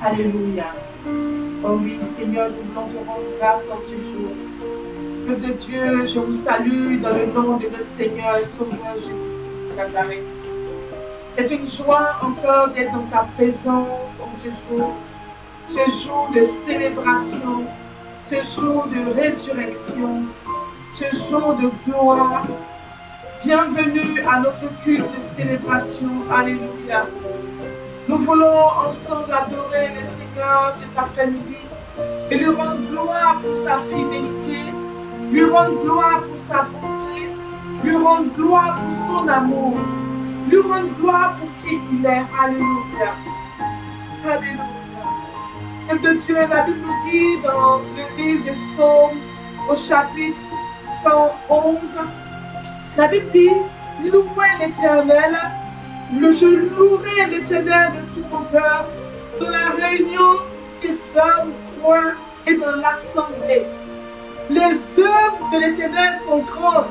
Alléluia. Oh oui, Seigneur, nous voulons te rendre grâce en ce jour. Peuple de Dieu, je vous salue dans le nom de notre Seigneur et Sauveur Jésus de Nazareth. C'est une joie encore d'être dans sa présence en ce jour de célébration, ce jour de résurrection, ce jour de gloire. Bienvenue à notre culte de célébration. Alléluia. Nous voulons ensemble adorer le Seigneur cet après-midi et lui rendre gloire pour sa fidélité, lui rendre gloire pour sa bonté, lui rendre gloire pour son amour, lui rendre gloire pour qui il est. Alléluia. Alléluia. Peuple de Dieu, la Bible nous dit dans le livre de Psaume au chapitre 111, la Bible dit, louez l'Éternel, je louerai l'Éternel de tout mon cœur, dans la réunion des hommes croient et dans l'assemblée. Les œuvres de l'Éternel sont grandes,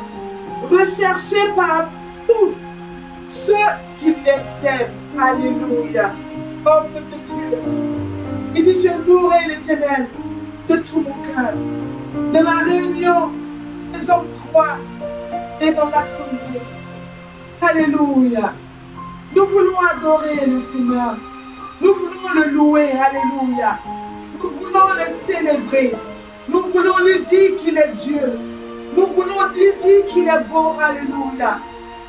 recherchées par tous ceux qui les aiment. Alléluia. Oh, peuple de Dieu, il dit, je louerai l'Éternel de tout mon cœur, dans la réunion des hommes croient et dans l'assemblée. Alléluia. Nous voulons adorer le Seigneur. Nous voulons le louer. Alléluia. Nous voulons le célébrer. Nous voulons lui dire qu'il est Dieu. Nous voulons lui dire qu'il est bon. Alléluia.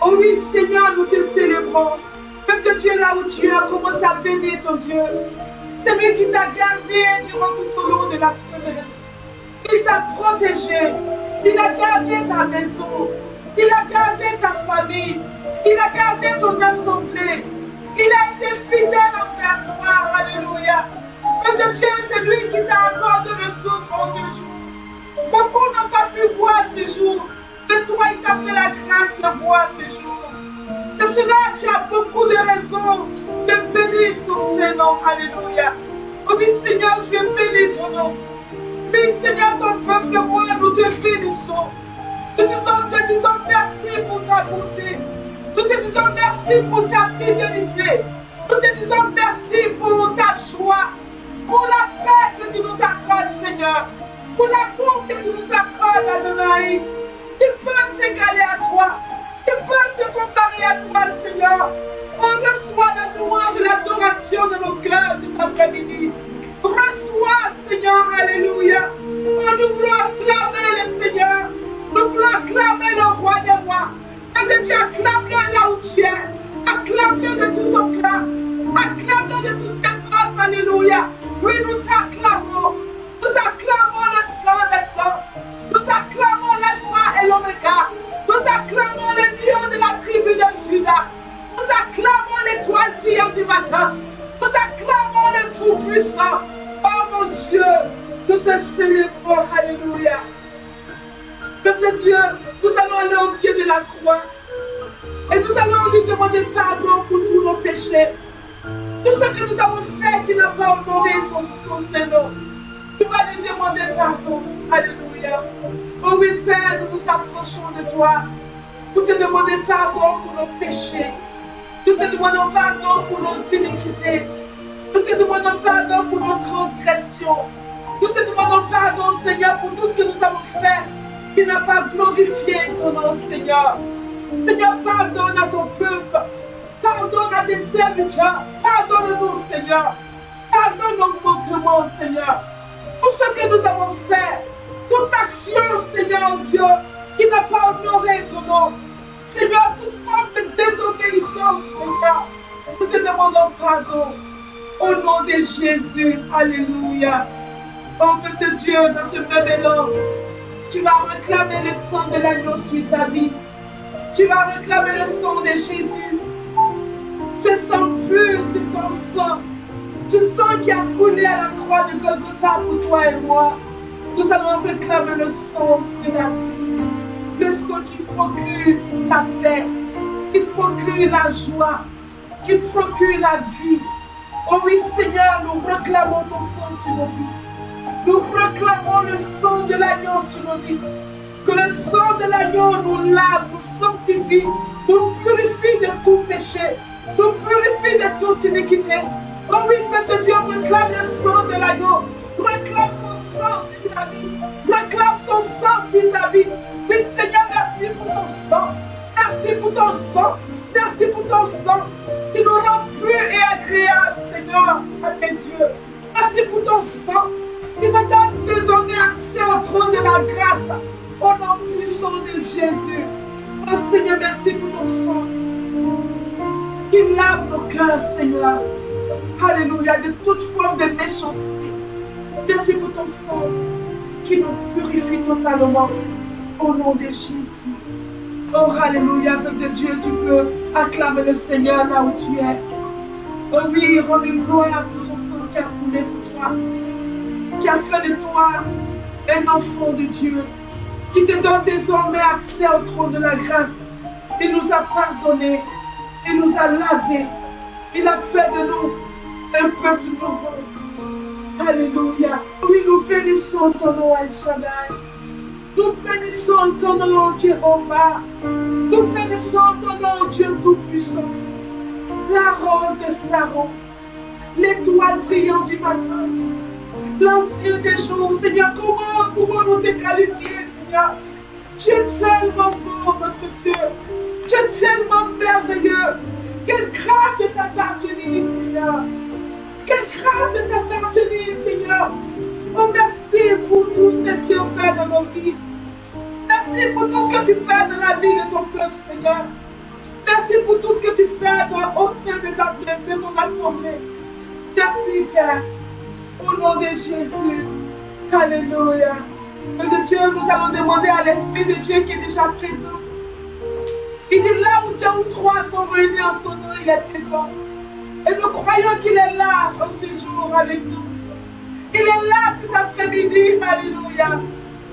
Oh oui, Seigneur, nous te célébrons. Peuple de Dieu, là où tu es, commence à bénir ton Dieu. C'est lui qui t'a gardé durant tout au long de la semaine. Il t'a protégé. Il a gardé ta maison. Il a gardé ta famille. Il a gardé ton assemblée. Il a été fidèle envers toi. Alléluia. Peuple de Dieu, c'est lui qui t'a accordé le souffle en ce jour. Beaucoup n'ont pas pu voir ce jour. Mais toi, il t'a fait la grâce de voir ce jour. C'est pour cela que tu as beaucoup de raisons de bénir son Saint-Nom. Alléluia. Oh oui, Seigneur, je vais bénir ton nom. Oui, Seigneur, ton peuple roi, nous te bénissons. Nous te disons merci pour ta bonté. Nous te disons merci pour ta fidélité. Nous te disons merci pour ta joie, pour la paix que tu nous accordes, Seigneur, pour l'amour que tu nous accordes, Adonai. Qui peut s'égaler à toi? Qui peut se comparer à toi, Seigneur? On reçoit la louange et l'adoration de nos cœurs cet après-midi. Reçois, Seigneur, alléluia. Oh, nous voulons acclamer le Seigneur. Nous voulons acclamer le roi des rois. Et que tu acclames-le là où tu es. Acclame-le de tout ton cœur. Acclame-le de toutes tes forces. Alléluia. Oui, nous t'acclamons. Nous acclamons le sang des sangs. Nous acclamons l'alpha et l'oméga. Nous acclamons les lions de la tribu de Juda. Nous acclamons l'étoile brillante du matin. Nous acclamons le Tout-Puissant. Oh mon Dieu, nous te célébrons. Alléluia. Peuple de Dieu, nous allons aller au pied de la croix et nous allons lui demander pardon pour tous nos péchés. Tout ce que nous avons fait qui n'a pas honoré son Saint-Nom. Tu vas lui demander pardon. Alléluia. Oh oui, Père, nous nous approchons de toi pour te demander pardon pour nos péchés. Nous te demandons pardon pour nos iniquités. Nous te demandons pardon pour nos transgressions. Nous te demandons pardon, Seigneur, pour tout ce que nous avons fait qui n'a pas glorifié ton nom, Seigneur. Seigneur, pardonne à ton peuple. Pardonne à tes serviteurs. Pardonne-nous, Seigneur. Pardonne nos manquements, Seigneur. Tout ce que nous avons fait, toute action, Seigneur Dieu, qui n'a pas honoré ton nom. Seigneur, toute forme de désobéissance, Seigneur, nous te demandons pardon. Au nom de Jésus, alléluia. Oh, peuple de Dieu, dans ce même élan, tu vas réclamer le sang de l'agneau sur ta vie. Tu vas réclamer le sang de Jésus. Ce sang pur, ce sang qui a coulé à la croix de Golgotha pour toi et moi. Nous allons réclamer le sang de la vie. Le sang qui procure la paix, qui procure la joie, qui procure la vie. Oh oui, Seigneur, nous réclamons ton sang sur nos vies. Nous réclamons le sang de l'agneau sur nos vies. Que le sang de l'agneau nous lave, nous sanctifie, nous purifie de tout péché, nous purifie de toute iniquité. Oh oui, Père de Dieu, réclame le sang de l'agneau. Réclame son sang sur ta vie. Réclame son sang sur ta vie. Oui, Seigneur, merci pour ton sang. Merci pour ton sang. Merci pour ton sang qui nous rend purs et agréables, Seigneur, à tes yeux. Merci pour ton sang qui nous donne désormais accès au trône de la grâce. Au nom puissant de Jésus. Oh Seigneur, merci pour ton sang qui lave nos cœurs, Seigneur. Alléluia, de toute forme de méchanceté. Merci pour ton sang qui nous purifie totalement. Au nom de Jésus. Oh, alléluia, peuple de Dieu, tu peux acclamer le Seigneur là où tu es. Oh oui, rends-lui gloire pour son sang qui a coulé pour toi, qui a fait de toi un enfant de Dieu, qui te donne désormais accès au trône de la grâce. Il nous a pardonné, il nous a lavé, il a fait de nous un peuple nouveau. Alléluia. Oui, nous bénissons ton nom, El Shaddai. Nous bénissons ton nom, Jéhovah. Nous bénissons ton nom, Dieu Tout-Puissant. La rose de Saron, l'étoile brillante du matin, l'ancien des jours. Seigneur, comment pouvons-nous te qualifier, Seigneur? Tu es tellement bon, notre Dieu. Tu es tellement merveilleux. Quelle grâce de t'appartenir, Seigneur. Quelle grâce de t'appartenir, Seigneur. Oh, merci pour tout ce que tu as fait dans nos vies. Merci pour tout ce que tu fais dans la vie de ton peuple, Seigneur. Merci pour tout ce que tu fais au sein de ton assemblée. Merci, Père. Au nom de Jésus. Alléluia. De Dieu, nous allons demander à l'Esprit de Dieu qui est déjà présent. Il dit là où deux ou trois sont réunis en son nom, il est présent. Et nous croyons qu'il est là en ce jour avec nous. Il est là cet après-midi. Alléluia.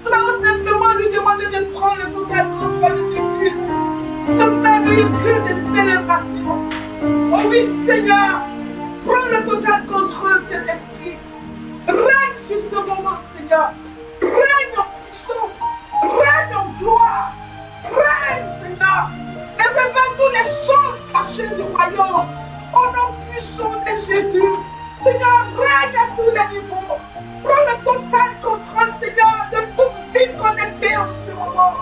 Nous allons simplement lui demander de prendre le total contrôle de ce culte. Ce merveilleux culte de célébration. Oh oui, Seigneur, prends le total contrôle, cet esprit. Règne sur ce moment, Seigneur. Règne en puissance. Règne en gloire. Règne, Seigneur. Et révèle-nous les choses cachées du royaume. Au nom puissant de Jésus. Seigneur, règne à tous les niveaux. Prends le total contrôle, Seigneur, de toute vie connectée en ce moment.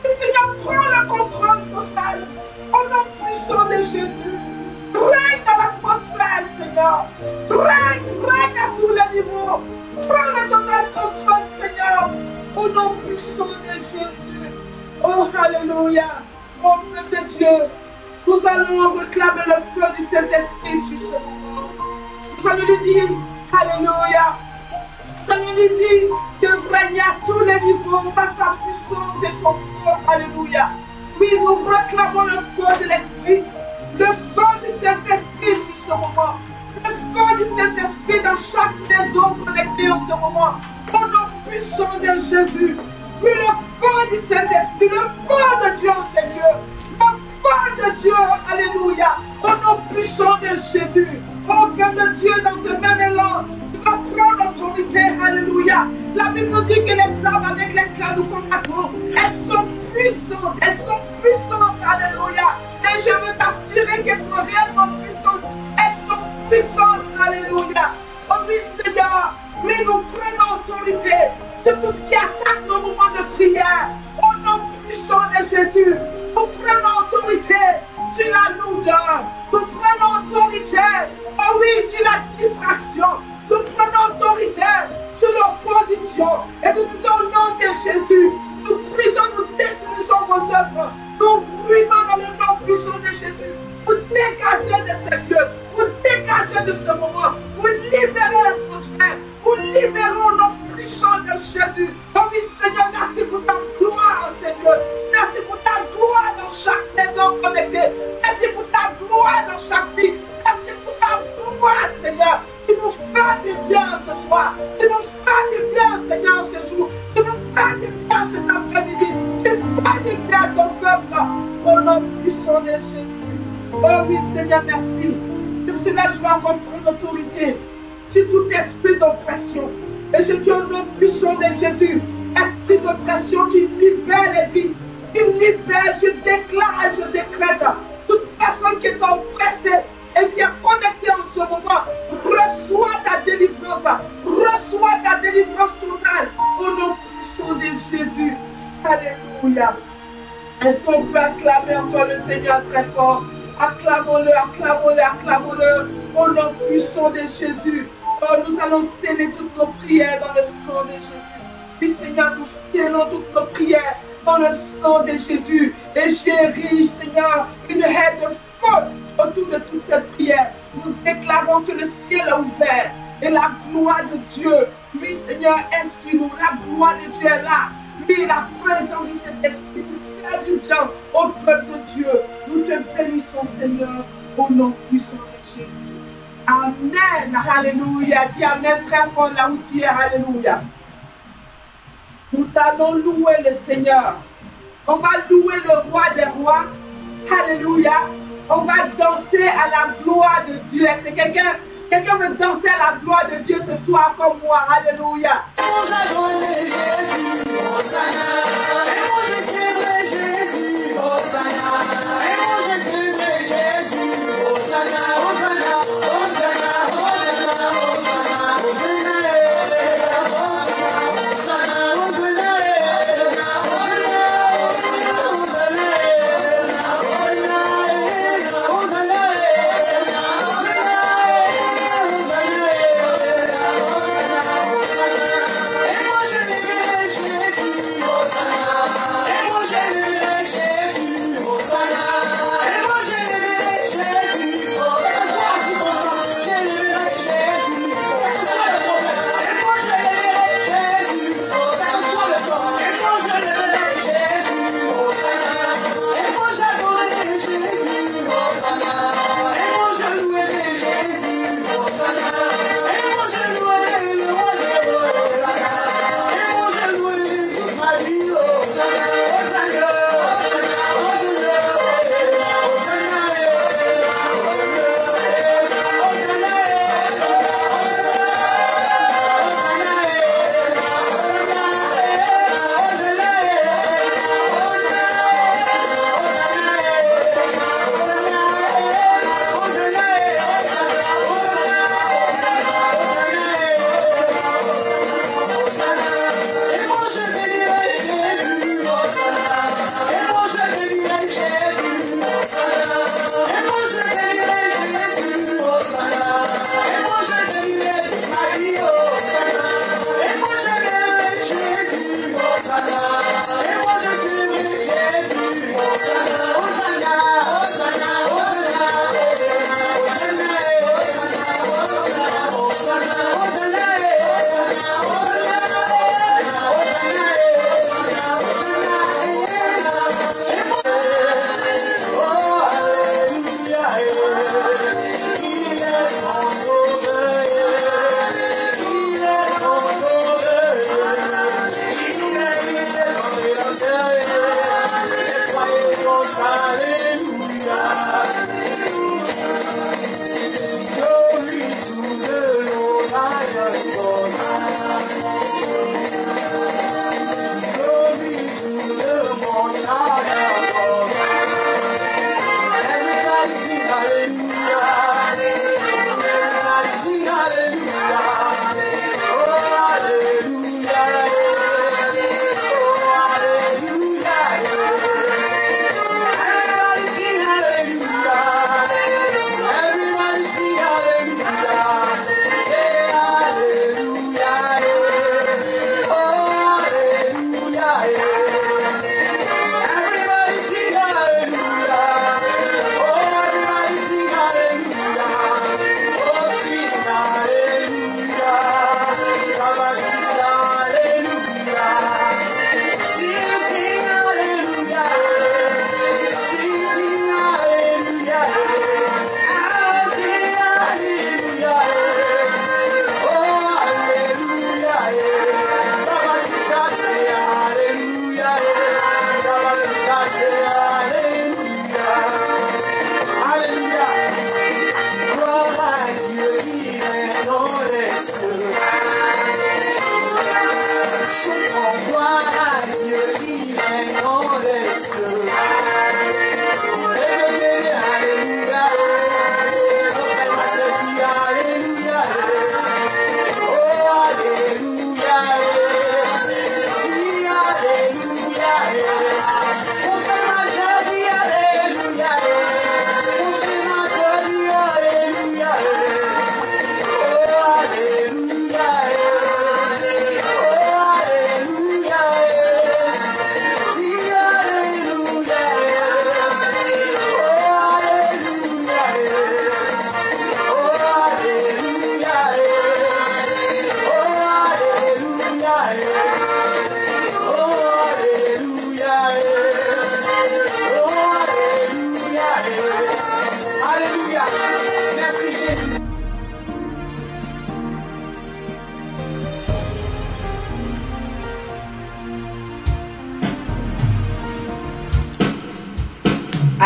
Et Seigneur, prends le contrôle total. Au nom puissant de Jésus. Règne dans l'atmosphère, Seigneur. Règne à tous les niveaux. Prends le total contrôle, Seigneur. Au nom puissant de Jésus. Oh, alléluia. Oh, peuple de Dieu, nous allons réclamer le feu du Saint-Esprit sur ce moment. Nous allons lui dire, alléluia. Nous allons lui dire de régner à tous les niveaux par sa puissance et son feu. Alléluia. Oui, nous réclamons le feu de l'Esprit. Le feu du Saint-Esprit sur ce moment. Le feu du Saint-Esprit dans chaque maison connectée en ce moment. Au nom puissant de Jésus. Oui, le feu du Saint-Esprit, le feu de Dieu en ces lieux. Le feu de Dieu, alléluia. Au nom puissant de Jésus. Oh Père de Dieu, dans ce même élan, tu vas prendre l'autorité, alléluia. La Bible nous dit que les armes avec lesquelles nous combattons, elles sont puissantes, alléluia. Et je veux t'assurer qu'elles sont réellement puissantes. Elles sont puissantes, alléluia. Oh oui, Seigneur, mais nous prenons autorité sur tout ce qui attaque nos moments de prière. Au nom puissant de Jésus, nous prenons autorité sur la lourdeur. Nous prenons autorité, oh oui, sur la distraction. Nous prenons autorité sur l'opposition. Et nous disons au nom de Jésus, nous brisons, nous détruisons vos œuvres. Nous brûlons dans le nom puissant de Jésus. Vous dégagez de ce lieu. Vous dégagez de ce moment. Vous libérez l'atmosphère. Vous libérez au nom puissant de Jésus. Oh oui, Seigneur, merci pour ta gloire, Seigneur. Merci pour ta gloire dans chaque maison connectée. Merci pour ta gloire dans chaque vie. Merci pour ta gloire, Seigneur. Tu nous fais du bien ce soir. Tu nous fais du bien, Seigneur, ce jour. Tu nous fais du bien cet après-midi. Tu fais du bien à ton peuple. Au nom puissant de Jésus. Oh oui, Seigneur, merci. C'est pour cela que je vais encore prendre l'autorité sur tout esprit d'oppression. Et je dis au nom puissant de Jésus, esprit d'oppression, tu libères les vies. Tu libères, je déclare et je décrète. Toute personne qui est oppressée et qui est connectée en ce moment, Jésus. Alléluia. Est-ce qu'on peut acclamer encore le Seigneur très fort? Acclamons-le, acclamons-le, acclamons-le au nom puissant de Jésus. Oh, nous allons sceller toutes nos prières dans le sang de Jésus. Oui, Seigneur, nous scellons toutes nos prières dans le sang de Jésus. Et j'érige, Seigneur, une haie de feu autour de toutes ces prières. Nous déclarons que le ciel est ouvert et la gloire de Dieu, oui, Seigneur, est sur nous. La gloire de Dieu est là. Oui, la présence du Saint-Esprit nous fait du bien au peuple de Dieu. Nous te bénissons, Seigneur, au nom puissant de Jésus. Amen. Alléluia. Dis Amen très fort là où tu es. Alléluia. Nous allons louer le Seigneur. On va louer le roi des rois. Alléluia. On va danser à la gloire de Dieu. Est-ce que quelqu'un veut danser à la gloire de Dieu ce soir comme moi? Alléluia.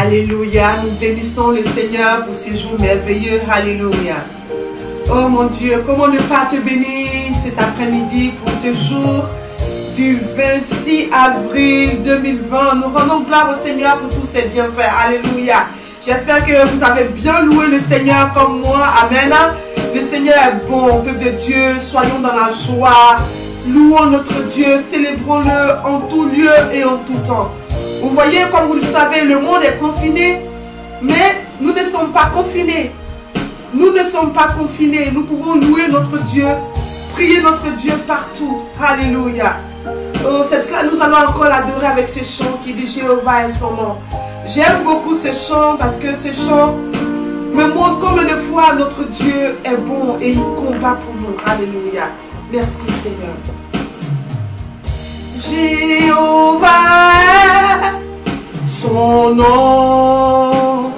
Alléluia. Nous bénissons le Seigneur pour ce jour merveilleux. Alléluia. Oh mon Dieu, comment ne pas te bénir cet après-midi pour ce jour du 26 avril 2020. Nous rendons gloire au Seigneur pour tous ses bienfaits. Alléluia. J'espère que vous avez bien loué le Seigneur comme moi. Amen. Le Seigneur est bon, peuple de Dieu. Soyons dans la joie. Louons notre Dieu. Célébrons-le en tout lieu et en tout temps. Vous voyez, comme vous le savez, le monde est confiné. Mais nous ne sommes pas confinés. Nous ne sommes pas confinés. Nous pouvons louer notre Dieu. Prier notre Dieu partout. Alléluia. Oh, c'est cela, nous allons encore l'adorer avec ce chant qui dit Jéhovah est son nom. J'aime beaucoup ce chant parce que ce chant me montre combien de fois notre Dieu est bon et il combat pour nous. Alléluia. Merci Seigneur. Jéhovah est son nom.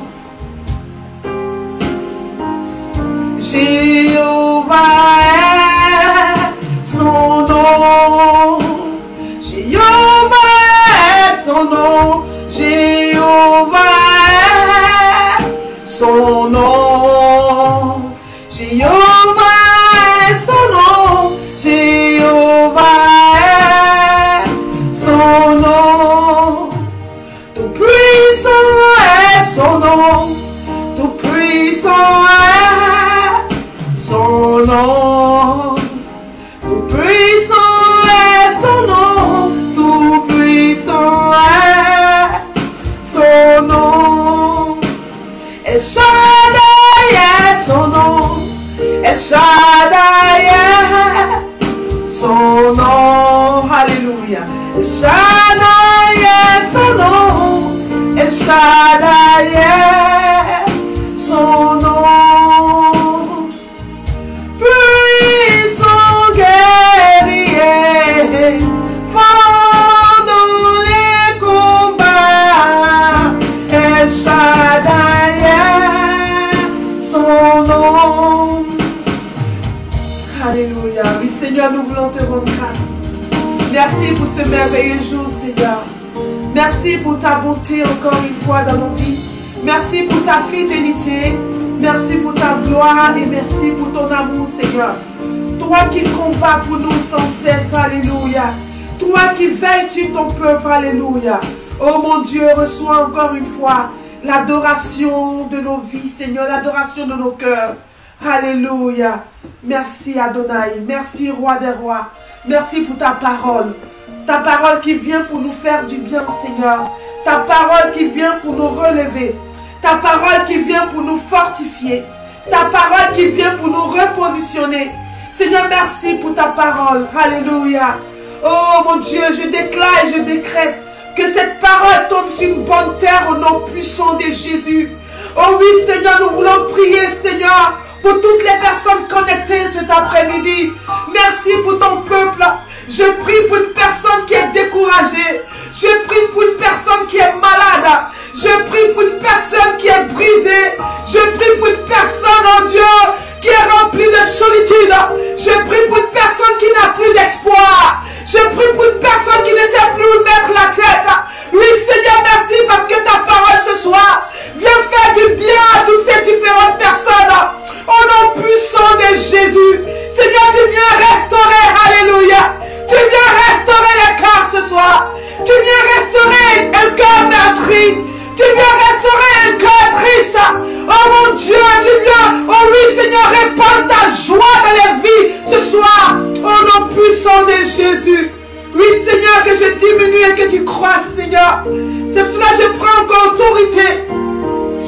Jéhovah est son nom. Jéhovah est son nom. Jéhovah est son nom. Jéhovah est son nom. Jéhovah est son nom. Tout puissant est son nom. Tout puissant est son nom. Tout puissant est son nom. Tout puissant est son nom. El Shaddai est son nom. El Shaddai est son nom. Alléluia. El Shaddai est son nom. El Shaddai est son nom. Puissant guerrier, fort dans les combats. El Shaddai est son nom. Alléluia. Oui Seigneur, nous voulons te rendre grâce. Merci pour ce merveilleux jour Seigneur. Merci pour ta bonté encore une fois dans nos vies. Merci pour ta fidélité. Merci pour ta gloire et merci pour ton amour Seigneur. Toi qui combats pour nous sans cesse. Alléluia. Toi qui veilles sur ton peuple. Alléluia. Oh mon Dieu, reçois encore une fois l'adoration de nos vies Seigneur. L'adoration de nos cœurs. Alléluia. Merci Adonai. Merci Roi des Rois. Merci pour ta parole. Ta parole qui vient pour nous faire du bien Seigneur. Ta parole qui vient pour nous relever. Ta parole qui vient pour nous fortifier. Ta parole qui vient pour nous repositionner. Seigneur, merci pour ta parole. Alléluia. Oh mon Dieu, je déclare et je décrète que cette parole tombe sur une bonne terre au nom puissant de Jésus. Oh oui Seigneur, nous voulons prier Seigneur pour toutes les personnes connectées cet après-midi. Merci pour ton peuple. Je prie pour une personne qui est découragée. Je prie pour une personne qui est malade. Je prie pour une personne qui est brisée. Je prie pour une personne, oh Dieu, qui est remplie de solitude. Je prie pour une personne qui n'a plus d'espoir. Je prie pour une personne qui ne sait plus où mettre la tête. Oui Seigneur, merci parce que ta parole ce soir vient faire du bien à toutes ces différentes personnes. Au nom puissant de Jésus. Seigneur, tu viens restaurer. Alléluia. Tu viens restaurer les cœurs ce soir. Tu viens restaurer un cœur meurtri. Tu viens restaurer un cœur triste. Oh mon Dieu, tu viens, oh oui Seigneur, répandre ta joie dans les vies ce soir. Au nom puissant de Jésus. Oui Seigneur, que je diminue et que tu croisses Seigneur. C'est pour cela que je prends encore autorité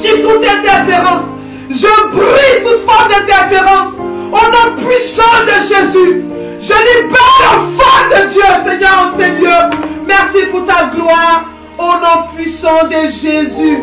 sur toute interférence. Je brise toute forme d'interférence. Au nom puissant de Jésus. Je libère l'enfant de Dieu, Seigneur, en ces lieux. Merci pour ta gloire. Au nom puissant de Jésus.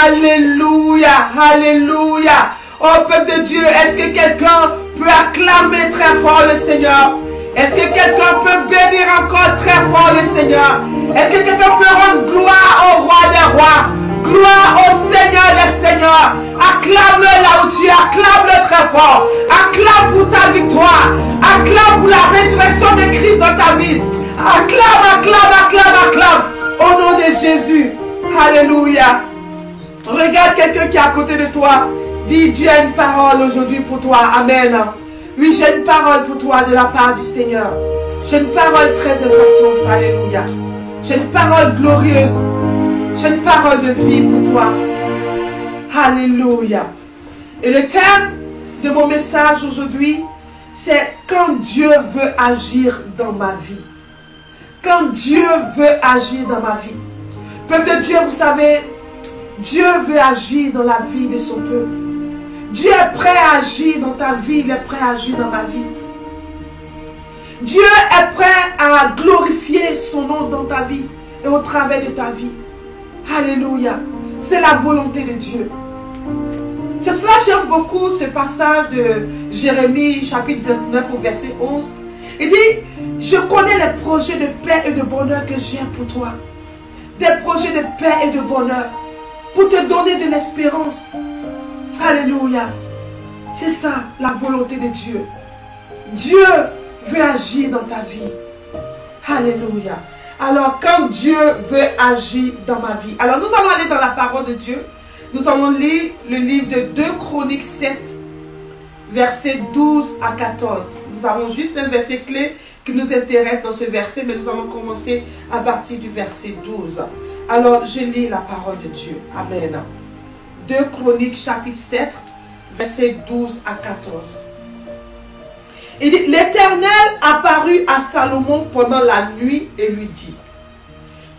Alléluia. Alléluia. Oh peuple de Dieu, est-ce que quelqu'un peut acclamer très fort le Seigneur? Est-ce que quelqu'un peut bénir encore très fort le Seigneur? Est-ce que quelqu'un peut rendre gloire au Roi des Rois? Gloire au Seigneur des Seigneurs. Acclame-le là où tu es. Acclame-le très fort. Acclame pour ta victoire. Acclame pour la résurrection de Christ dans ta vie. Acclame, acclame, acclame, acclame. Au nom de Jésus. Alléluia. Regarde quelqu'un qui est à côté de toi. Dis, Dieu a une parole aujourd'hui pour toi. Amen. Oui, j'ai une parole pour toi de la part du Seigneur. J'ai une parole très importante. Alléluia. J'ai une parole glorieuse. J'ai une parole de vie pour toi. Alléluia. Et le thème de mon message aujourd'hui, c'est quand Dieu veut agir dans ma vie. Quand Dieu veut agir dans ma vie. Peuple de Dieu, vous savez, Dieu veut agir dans la vie de son peuple. Dieu est prêt à agir dans ta vie, il est prêt à agir dans ma vie. Dieu est prêt à glorifier son nom dans ta vie et au travers de ta vie. Alléluia. C'est la volonté de Dieu. C'est pour cela que j'aime beaucoup ce passage de Jérémie, chapitre 29 au verset 11. Il dit, je connais les projets de paix et de bonheur que j'ai pour toi. Des projets de paix et de bonheur pour te donner de l'espérance. Alléluia. C'est ça, la volonté de Dieu. Dieu veut agir dans ta vie. Alléluia. Alors, quand Dieu veut agir dans ma vie. Alors, nous allons aller dans la parole de Dieu. Nous allons lire le livre de 2 Chroniques 7, versets 12 à 14. Nous avons juste un verset clé qui nous intéresse dans ce verset, mais nous allons commencer à partir du verset 12. Alors, je lis la parole de Dieu. Amen. 2 Chroniques, chapitre 7, versets 12 à 14. Il dit, l'Éternel apparut à Salomon pendant la nuit et lui dit,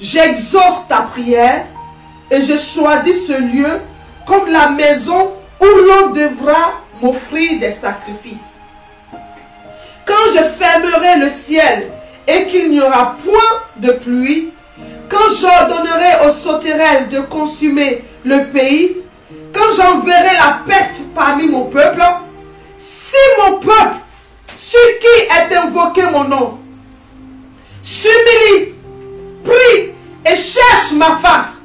j'exauce ta prière et je choisis ce lieu comme la maison où l'on devra m'offrir des sacrifices. Quand je fermerai le ciel et qu'il n'y aura point de pluie, quand j'ordonnerai aux sauterelles de consumer le pays, quand j'enverrai la peste parmi mon peuple, si mon peuple, sur qui est invoqué mon nom, s'humilie, prie et cherche ma face,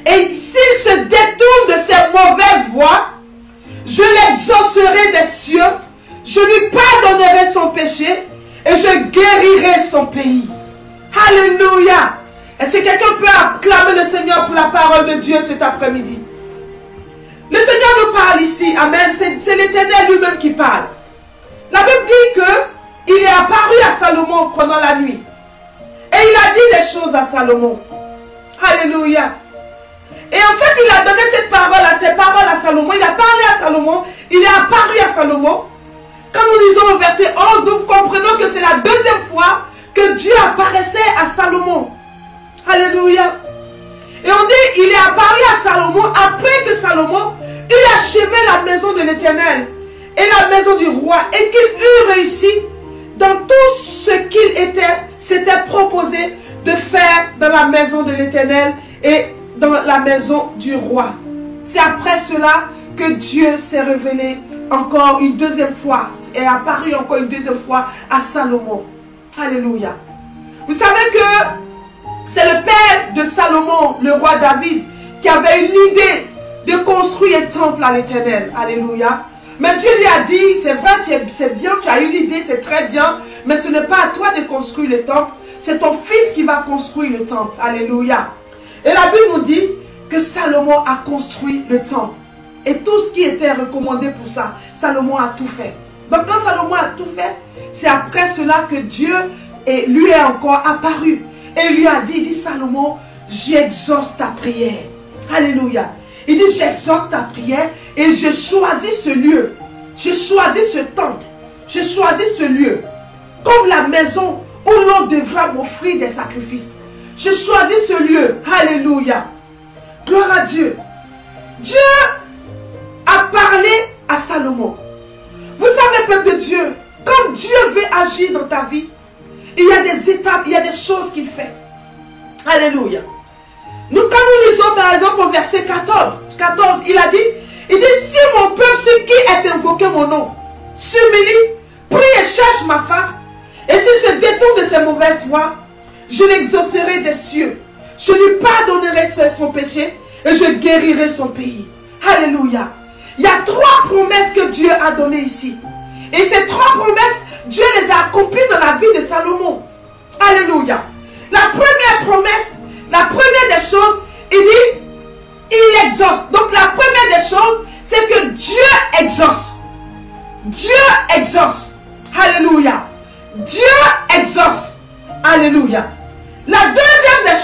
et s'il se détourne de ses mauvaises voies, je l'exaucerai des cieux, je lui pardonnerai son péché et je guérirai son pays. Alléluia. Est-ce que quelqu'un peut acclamer le Seigneur pour la parole de Dieu cet après-midi? Le Seigneur nous parle ici. Amen. C'est l'Éternel lui-même qui parle. La Bible dit qu'il est apparu à Salomon pendant la nuit. Et il a dit des choses à Salomon. Alléluia. Et en fait, il a donné ces paroles à Salomon. Il a parlé à Salomon. Il est apparu à Salomon. Quand nous lisons au verset 11, nous comprenons que c'est la deuxième fois que Dieu apparaissait à Salomon. Alléluia. Et on dit, il est apparu à Salomon après que Salomon eut achevé la maison de l'Éternel et la maison du roi, et qu'il eut réussi dans tout ce qu'il s'était proposé de faire dans la maison de l'Éternel et dans la maison du roi. C'est après cela que Dieu s'est révélé encore une deuxième fois, et apparu encore une deuxième fois à Salomon. Alléluia. Vous savez que c'est le père de Salomon, le roi David, qui avait eu l'idée de construire un temple à l'Éternel. Alléluia. Mais Dieu lui a dit, c'est vrai, c'est bien, tu as eu l'idée, c'est très bien, mais ce n'est pas à toi de construire le temple, c'est ton fils qui va construire le temple. Alléluia. Et la Bible nous dit que Salomon a construit le temple. Et tout ce qui était recommandé pour ça, Salomon a tout fait. Donc quand Salomon a tout fait, c'est après cela que Dieu lui est encore apparu. Et lui a dit, Salomon, j'exauce ta prière. Alléluia. Il dit, j'exauce ta prière et je choisis ce lieu. Je choisis ce temple. Je choisis ce lieu comme la maison où l'on devra m'offrir des sacrifices. Je choisis ce lieu. Alléluia. Gloire à Dieu. Dieu a parlé à Salomon. Vous savez, peuple de Dieu, quand Dieu veut agir dans ta vie, il y a des étapes, il y a des choses qu'il fait. Alléluia. Quand nous lisons par exemple au verset 14, il a dit, si mon peuple, ce qui est invoqué mon nom, s'humilie, prie et cherche ma face, et s'il se détourne de ses mauvaises voies, je l'exaucerai des cieux, je lui pardonnerai son péché, et je guérirai son pays. Alléluia. Il y a 3 promesses que Dieu a données ici. Et ces 3 promesses, Dieu les a accomplies dans la vie de Salomon. Alléluia. La première promesse, la première des choses, il dit, il exauce. Donc la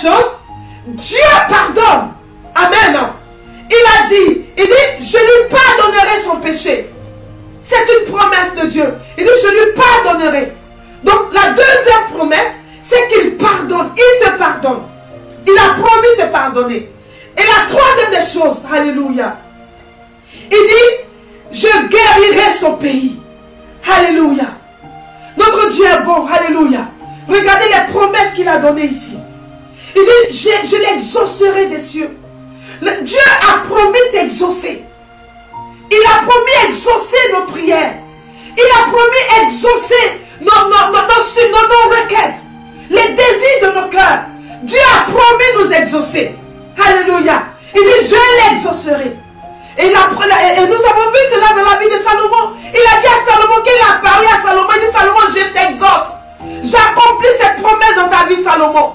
choses, Dieu pardonne. Amen. Il a dit, je lui pardonnerai son péché. C'est une promesse de Dieu. Il dit, je lui pardonnerai. Donc la deuxième promesse, c'est qu'il pardonne. Il te pardonne. Il a promis de pardonner. Et la troisième des choses, alléluia, il dit, je guérirai son pays. Alléluia. Notre Dieu est bon, alléluia. Regardez les promesses qu'il a données ici. Il dit, je l'exaucerai des cieux. Dieu a promis d'exaucer. Il a promis d'exaucer nos prières. Il a promis d'exaucer nos requêtes. Les désirs de nos cœurs. Dieu a promis nous exaucer. Alléluia. Il dit, je l'exaucerai. Et nous avons vu cela dans la vie de Salomon. Il a dit à Salomon, qu'il a parlé à Salomon, il dit, Salomon, je t'exauce. J'accomplis cette promesse dans ta vie, Salomon.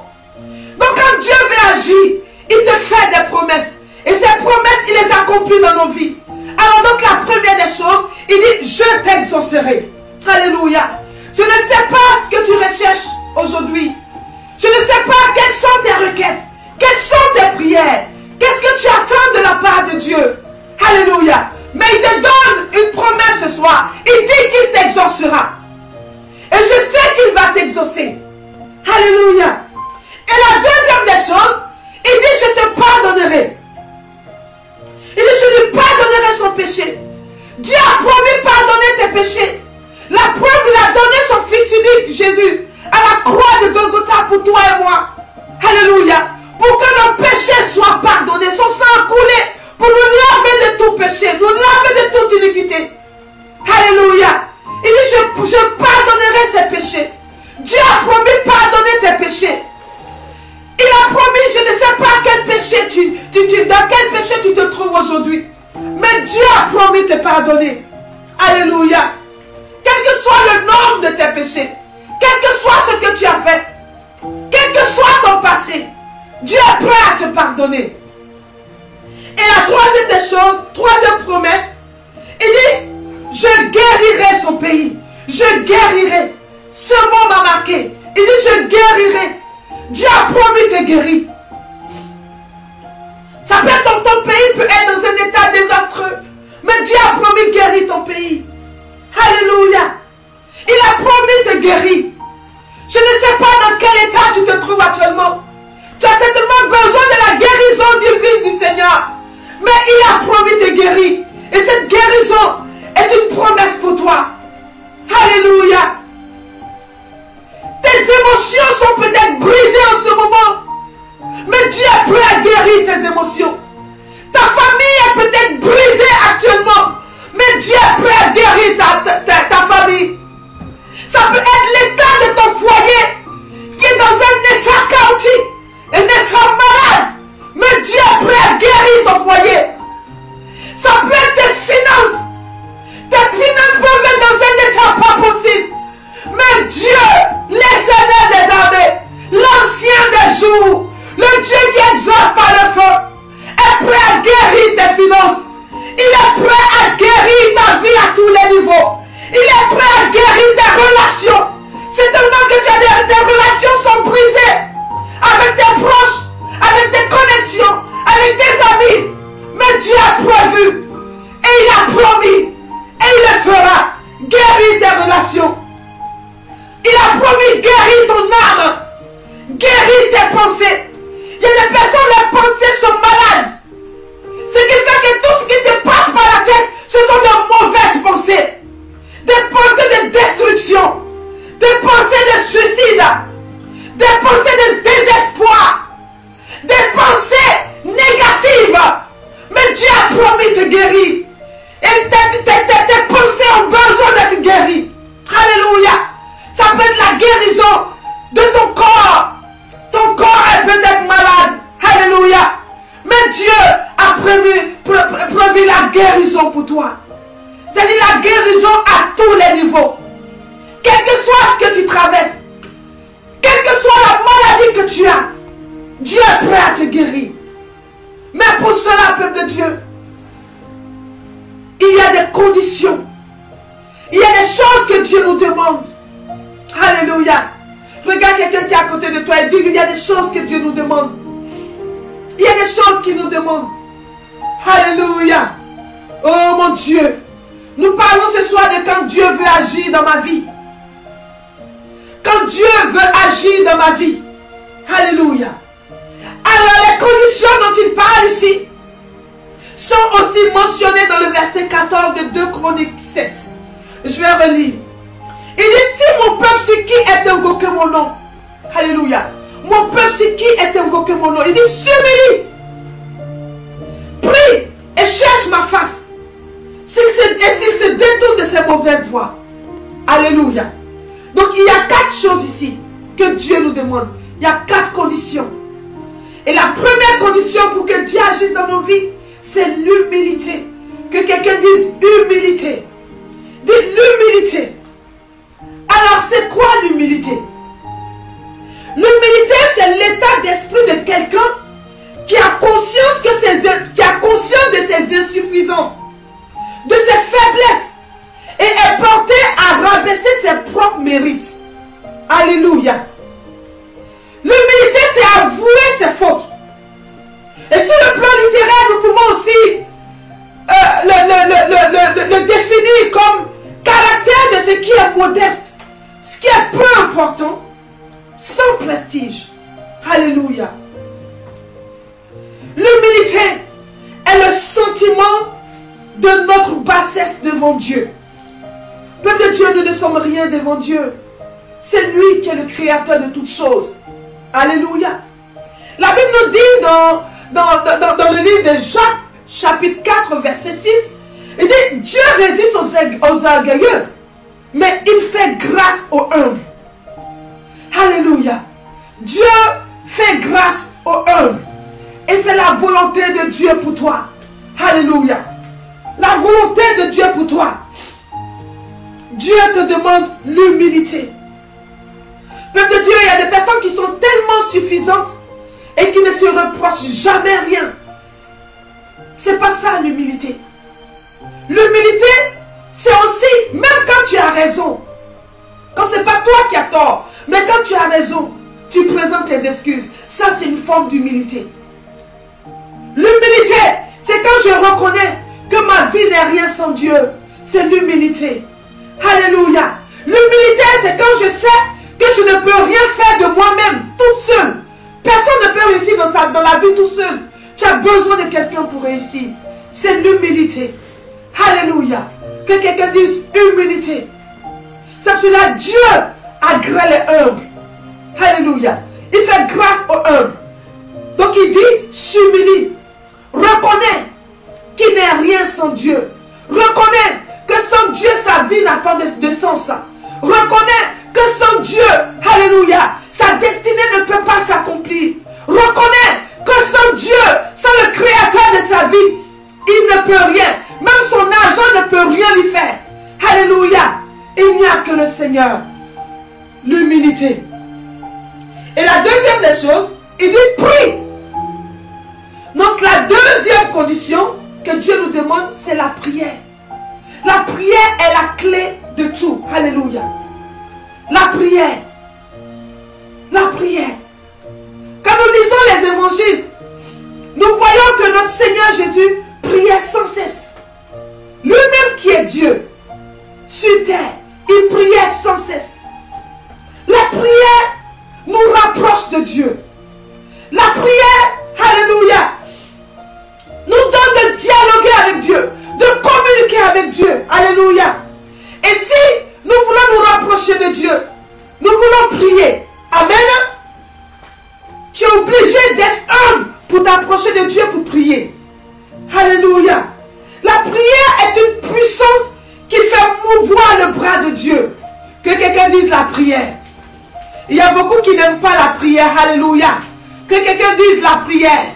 Donc quand Dieu veut agir, il te fait des promesses. Et ces promesses, il les accomplit dans nos vies. Alors donc la première des choses, il dit, je t'exaucerai. Alléluia. Je ne sais pas ce que tu recherches aujourd'hui. Je ne sais pas quelles sont tes requêtes. Quelles sont tes prières. Qu'est-ce que tu attends de la part de Dieu. Alléluia. Mais il te donne une promesse ce soir. Il dit qu'il t'exaucera. Et je sais qu'il va t'exaucer. Alléluia. Et la deuxième des choses, il dit, je te pardonnerai. Il dit, je lui pardonnerai son péché. Dieu a promis pardonner tes péchés. La preuve, il a donné son fils unique, Jésus, à la croix de Golgotha pour toi et moi. Alléluia. Pour que nos péchés soient pardonnés, son sang a coulé pour nous laver de tout péché, nous laver de toute iniquité. Alléluia. Il dit, je pardonnerai ses péchés. Dieu a promis pardonner tes péchés. Il a promis, je ne sais pas quel péché dans quel péché tu te trouves aujourd'hui. Mais Dieu a promis de te pardonner. Alléluia. Quel que soit le nombre de tes péchés, quel que soit ce que tu as fait, quel que soit ton passé, Dieu est prêt à te pardonner. Et la troisième des choses, troisième promesse, il dit, je guérirai son pays. Je guérirai. Ce mot m'a marqué. Il dit, je guérirai. Dieu a promis de guérir. Ça peut être ton pays peut être dans un état désastreux. Mais Dieu a promis de guérir ton pays. Alléluia. Il a promis de guérir. Je ne sais pas dans quel état tu te trouves actuellement. Tu as certainement besoin de la guérison divine du Seigneur. Mais il a promis de guérir. Et cette guérison est une promesse pour toi. Alléluia. Tes émotions sont peut-être brisées en ce moment. Mais Dieu est prêt à guérir tes émotions. Ta famille est peut-être brisée actuellement. Mais Dieu est prêt à guérir ta famille. Ça peut être l'état de ton foyer qui est dans un état chaotique, un état malade. Mais Dieu est prêt à guérir ton foyer. Ça peut être tes finances. Tes finances peuvent être dans un état pas possible. Mais Dieu, l'Éternel des armées, l'ancien des jours, le Dieu qui exauce par le feu, est prêt à guérir tes finances. Il est prêt à guérir ta vie à tous les niveaux. Il est prêt à guérir tes relations. C'est tellement que tes relations sont brisées avec tes proches, avec tes connexions, avec tes amis. Mais Dieu a prévu et il a promis et il le fera. Guérir tes relations. Il a promis guérir ton âme. Guérir tes pensées. Il y a des personnes, leurs pensées sont malades. Ce qui fait que tout ce qui te passe par la tête, ce sont de mauvaises pensées. Des pensées de destruction. Des pensées de suicide. Des pensées de désespoir. Des pensées négatives. Mais Dieu a promis de guérir. Et tes pensées ont besoin d'être guéries. Alléluia. Ça peut être la guérison de ton corps. Ton corps est peut-être malade. Alléluia. Mais Dieu a prévu la guérison pour toi. C'est-à-dire la guérison à tous les niveaux. Quel que soit ce que tu traverses. Quelle que soit la maladie que tu as. Dieu est prêt à te guérir. Mais pour cela, peuple de Dieu, il y a des conditions. Il y a des choses que Dieu nous demande. Alléluia. Regarde quelqu'un qui est à côté de toi et dis-lui, il y a des choses que Dieu nous demande. Il y a des choses qu'il nous demande. Alléluia. Oh mon Dieu. Nous parlons ce soir de quand Dieu veut agir dans ma vie. Quand Dieu veut agir dans ma vie. Alléluia. Alors les conditions dont il parle ici sont aussi mentionnées dans le verset 14 de 2 Chroniques 7. Je vais relire. Il dit, si mon peuple sur qui est invoqué mon nom. Alléluia. Mon peuple sur qui est invoqué mon nom. Il dit, s'humilie. Prie et cherche ma face. S'il se détourne de ses mauvaises voies. Alléluia. Donc il y a 4 choses ici que Dieu nous demande. Il y a 4 conditions. Et la première condition pour que Dieu agisse dans nos vies, c'est l'humilité. Que quelqu'un dise humilité. Dis l'humilité. Alors c'est quoi l'humilité? L'humilité, c'est l'état d'esprit de quelqu'un qui a conscience de ses insuffisances, de ses faiblesses, et est porté à rabaisser ses propres mérites. Alléluia. L'humilité, c'est avouer ses fautes. Et sur le plan littéraire, nous pouvons aussi le définir comme caractère de ce qui est modeste, ce qui est peu important, sans prestige. Alléluia. L'humilité est le sentiment de notre bassesse devant Dieu. Peuple de Dieu, nous ne sommes rien devant Dieu. C'est lui qui est le créateur de toutes choses. Alléluia. La Bible nous dit dans le livre de Jacques, chapitre 4, verset 6, il dit, Dieu résiste aux orgueilleux, mais il fait grâce aux humbles. Alléluia. Dieu fait grâce aux humbles. Et c'est la volonté de Dieu pour toi. Alléluia. La volonté de Dieu pour toi. Dieu te demande l'humilité. Peuple de Dieu, il y a des personnes qui sont tellement suffisantes et qui ne se reprochent jamais rien. C'est pas ça l'humilité. L'humilité, c'est aussi, même quand tu as raison, quand c'est pas toi qui as tort, mais quand tu as raison, tu présentes tes excuses. Ça, c'est une forme d'humilité. L'humilité, c'est quand je reconnais que ma vie n'est rien sans Dieu. C'est l'humilité. Alléluia. L'humilité, c'est quand je sais que je ne peux rien faire de moi-même, toute seule. Personne ne peut réussir dans la vie tout seul. Tu as besoin de quelqu'un pour réussir. C'est l'humilité. Alléluia. Que quelqu'un dise humilité. C'est pour cela que Dieu agrée les humbles. Alléluia. Il fait grâce aux humbles. Donc il dit, s'humilie. Reconnais qu'il n'est rien sans Dieu. Reconnais que sans Dieu, sa vie n'a pas de sens. Reconnais que sans Dieu, alléluia, sa destinée ne peut pas s'accomplir. Reconnais que sans Dieu, sans le créateur de sa vie, il ne peut rien. Même son argent ne peut rien lui faire. Alléluia. Il n'y a que le Seigneur. L'humilité. Et la deuxième des choses, il dit prie. Donc la deuxième condition que Dieu nous demande, c'est la prière. La prière est la clé de tout. Alléluia. La prière. La prière. Quand nous lisons les évangiles, nous voyons que notre Seigneur Jésus priait sans cesse. Lui-même qui est Dieu, sur terre, il priait sans cesse. La prière nous rapproche de Dieu. La prière, alléluia, nous donne de dialoguer avec Dieu, de communiquer avec Dieu. Alléluia. Et si nous voulons nous rapprocher de Dieu, nous voulons prier. Amen. Tu es obligé d'être humble pour t'approcher de Dieu pour prier. Alléluia. La prière est une puissance qui fait mouvoir le bras de Dieu. Que quelqu'un dise la prière. Il y a beaucoup qui n'aiment pas la prière. Alléluia. Que quelqu'un dise la prière.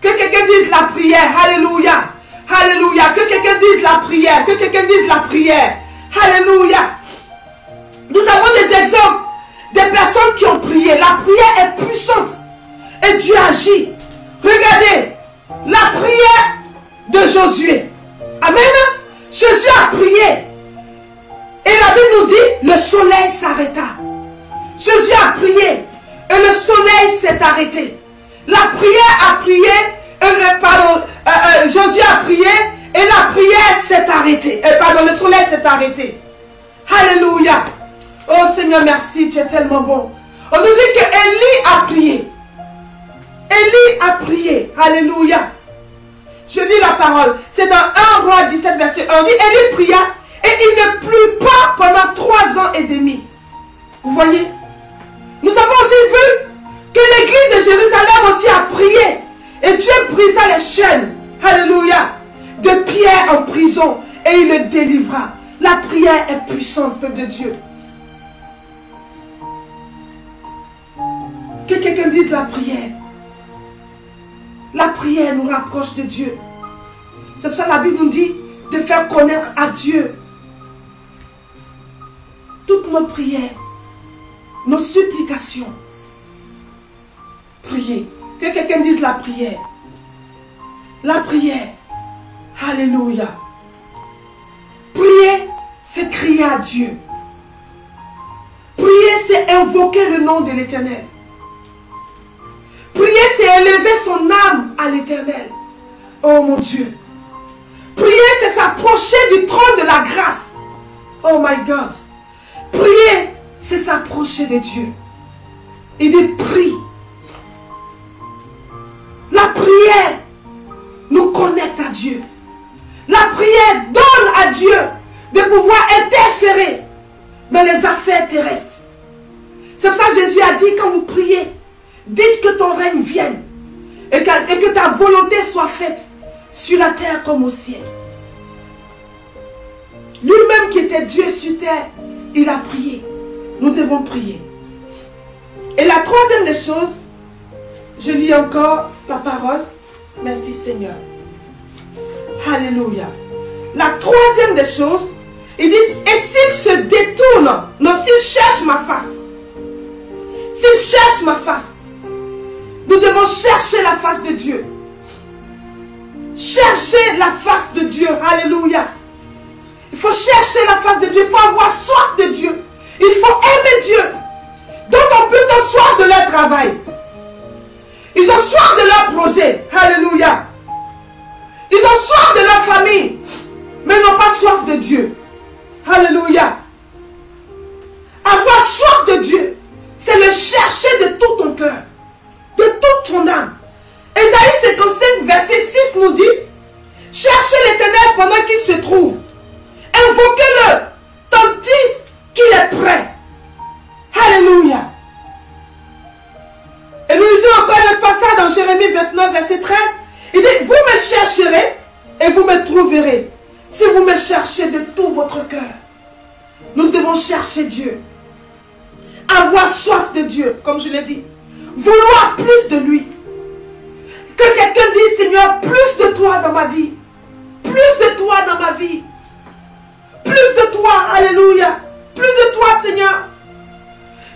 Que quelqu'un dise la prière. Alléluia. Alléluia. Que quelqu'un dise la prière. Que quelqu'un dise la prière. Alléluia. Nous avons des exemples des personnes qui ont prié. La prière est puissante. Et Dieu agit. Regardez. La prière de Josué. Amen. Jésus a prié. Et la Bible nous dit, le soleil s'arrêta. Jésus a prié et le soleil s'est arrêté. La prière a prié, Jésus a prié et la prière s'est arrêtée. Le soleil s'est arrêté. Alléluia. Oh Seigneur, merci, tu es tellement bon. On nous dit que Élie a prié. Élie a prié. Alléluia. Je lis la parole. C'est dans 1 Roi 17, verset 1. On dit, Élie pria et il ne plut pas pendant 3 ans et demi. Vous voyez? Nous avons aussi vu que l'église de Jérusalem aussi a prié. Et Dieu brisa les chaînes. Alléluia. De Pierre en prison. Et il le délivra. La prière est puissante, peuple de Dieu. Que quelqu'un dise la prière. La prière nous rapproche de Dieu. C'est pour ça que la Bible nous dit de faire connaître à Dieu toutes nos prières, nos supplications. Prier. Que quelqu'un dise la prière. La prière. Alléluia. Prier, c'est crier à Dieu. Prier, c'est invoquer le nom de l'Éternel. Prier, c'est élever son âme à l'Éternel. Oh mon Dieu. Prier, c'est s'approcher du trône de la grâce. Oh my God. Prier, c'est s'approcher de Dieu. Il dit prie. La prière nous connecte à Dieu. La prière donne à Dieu de pouvoir interférer dans les affaires terrestres. C'est pour ça que Jésus a dit, quand vous priez, dites que ton règne vienne et que ta volonté soit faite sur la terre comme au ciel. Lui-même qui était Dieu sur terre, il a prié. Nous devons prier. Et la troisième des choses, je lis encore ta parole. Merci Seigneur. Alléluia. La troisième des choses, il dit, et s'il se détourne, non, s'il cherche ma face, s'il cherche ma face, nous devons chercher la face de Dieu. Chercher la face de Dieu. Alléluia. Il faut chercher la face de Dieu. Il faut avoir soif de Dieu. Il faut aimer Dieu. D'autres ont plutôt soif de leur travail. Ils ont soif de leur projet. Alléluia. Ils ont soif de leur famille. Mais n'ont pas soif de Dieu. Alléluia. Avoir soif de Dieu, c'est le chercher de tout ton cœur. De toute ton âme. Ésaïe 55, verset 6 nous dit, cherchez l'Éternel pendant qu'il se trouve. Invoquez-le tandis qu'il est prêt. Alléluia. Et nous lisons encore le passage dans Jérémie 29, verset 13. Il dit, vous me chercherez et vous me trouverez. Si vous me cherchez de tout votre cœur. Nous devons chercher Dieu. Avoir soif de Dieu, comme je l'ai dit. Vouloir plus de lui. Que quelqu'un dise, Seigneur, plus de toi dans ma vie. Plus de toi dans ma vie. Plus de toi, alléluia. Plus de toi, Seigneur.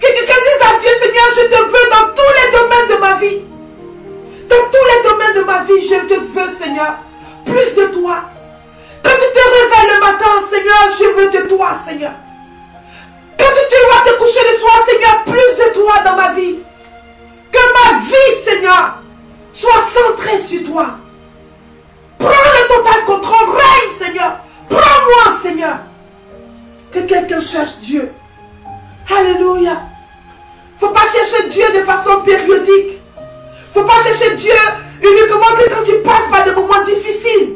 Que quelqu'un dise à Dieu, Seigneur, je te veux dans tous les domaines de ma vie. Dans tous les domaines de ma vie, je te veux, Seigneur. Plus de toi. Quand tu te réveilles le matin, Seigneur, je veux de toi, Seigneur. Quand tu vas te coucher le soir, Seigneur, plus de toi dans ma vie. Que ma vie, Seigneur, soit centrée sur toi. Prends le total contrôle, règne, Seigneur. Prends-moi, Seigneur. Que quelqu'un cherche Dieu. Alléluia. Il ne faut pas chercher Dieu de façon périodique. Il ne faut pas chercher Dieu uniquement que quand tu passes par des moments difficiles.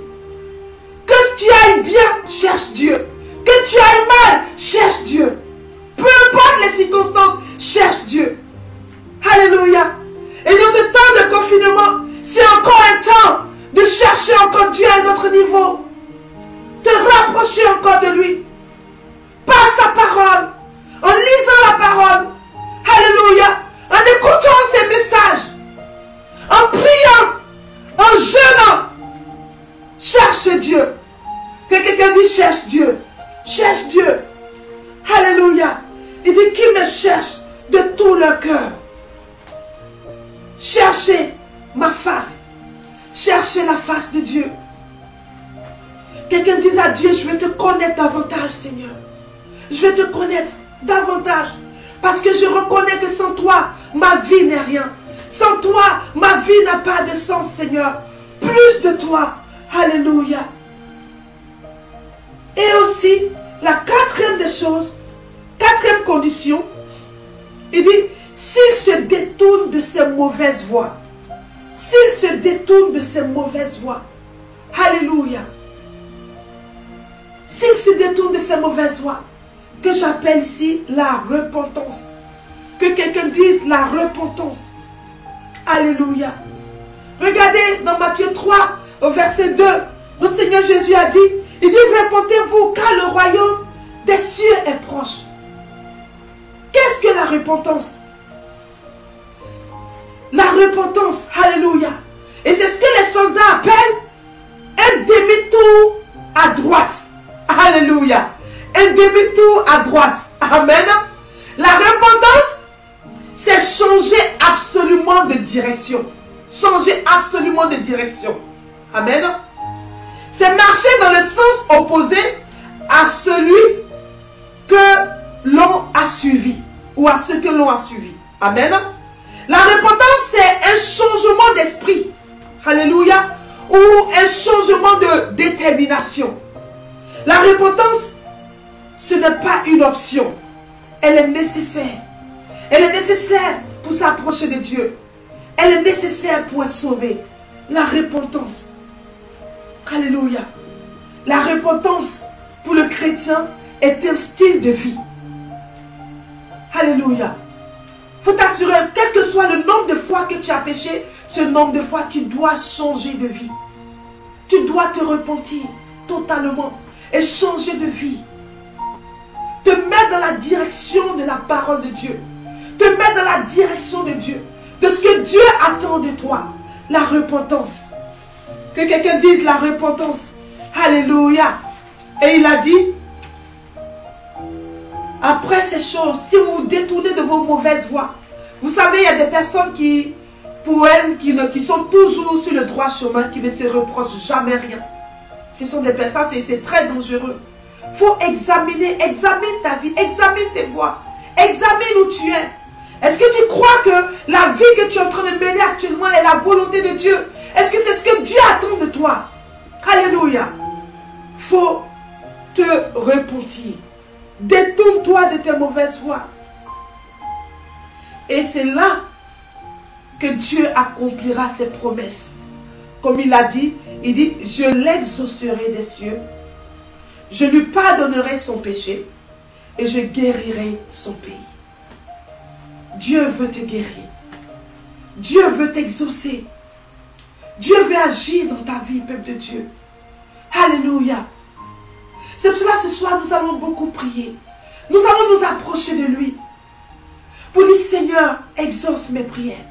Que tu ailles bien, cherche Dieu. Que tu ailles mal, cherche Dieu. Peu importe les circonstances, cherche Dieu. Alléluia. Et dans ce temps de confinement, c'est encore un temps de chercher encore Dieu à un autre niveau. Te rapprocher encore de lui. Par sa parole. En lisant la parole. Alléluia. En écoutant ses messages. En priant. En jeûnant. Cherche Dieu. Que quelqu'un dise cherche Dieu. Cherche Dieu. Alléluia. Il dit qui me cherche de tout leur cœur. Cherchez ma face. Cherchez la face de Dieu. Quelqu'un dise à Dieu, je vais te connaître davantage, Seigneur. Je vais te connaître davantage. Parce que je reconnais que sans toi, ma vie n'est rien. Sans toi, ma vie n'a pas de sens, Seigneur. Plus de toi. Alléluia. Et aussi, la quatrième des choses, quatrième condition, il dit, s'il se détourne de ses mauvaises voies, s'il se détourne de ses mauvaises voies, alléluia, s'il se détourne de ses mauvaises voies, que j'appelle ici la repentance, que quelqu'un dise la repentance, alléluia. Regardez dans Matthieu 3, au verset 2, notre Seigneur Jésus a dit, il dit, repentez-vous car le royaume des cieux est proche. Qu'est-ce que la repentance? La repentance, alléluia. Et c'est ce que les soldats appellent un demi-tour à droite. Alléluia. Un demi-tour à droite. Amen. La repentance, c'est changer absolument de direction. Changer absolument de direction. Amen. C'est marcher dans le sens opposé à celui que l'on a suivi ou à ce que l'on a suivi. Amen. La repentance, c'est un changement d'esprit. Alléluia. Ou un changement de détermination. La repentance, ce n'est pas une option. Elle est nécessaire. Elle est nécessaire pour s'approcher de Dieu. Elle est nécessaire pour être sauvé. La repentance. Alléluia. La repentance pour le chrétien est un style de vie. Alléluia. Il faut t'assurer, quel que soit le nombre de fois que tu as péché, ce nombre de fois, tu dois changer de vie. Tu dois te repentir totalement et changer de vie. Te mettre dans la direction de la parole de Dieu. Te mettre dans la direction de Dieu. De ce que Dieu attend de toi. La repentance. Que quelqu'un dise la repentance. Alléluia. Et il a dit, après ces choses, si vous vous détournez de vos mauvaises voies, vous savez, il y a des personnes qui, pour elles, qui sont toujours sur le droit chemin, qui ne se reprochent jamais rien. Ce sont des personnes, c'est très dangereux. Il faut examine ta vie, examine tes voies, examine où tu es. Est-ce que tu crois que la vie que tu es en train de mener actuellement est la volonté de Dieu? Est-ce que c'est ce que Dieu attend de toi? Alléluia. Il faut te repentir. Détourne-toi de tes mauvaises voies. Et c'est là que Dieu accomplira ses promesses. Comme il a dit, il dit, je l'exaucerai des cieux, je lui pardonnerai son péché et je guérirai son pays. Dieu veut te guérir. Dieu veut t'exaucer. Dieu veut agir dans ta vie, peuple de Dieu. Alléluia. C'est pour cela ce soir nous allons beaucoup prier. Nous allons nous approcher de lui. Pour dire, Seigneur, exauce mes prières.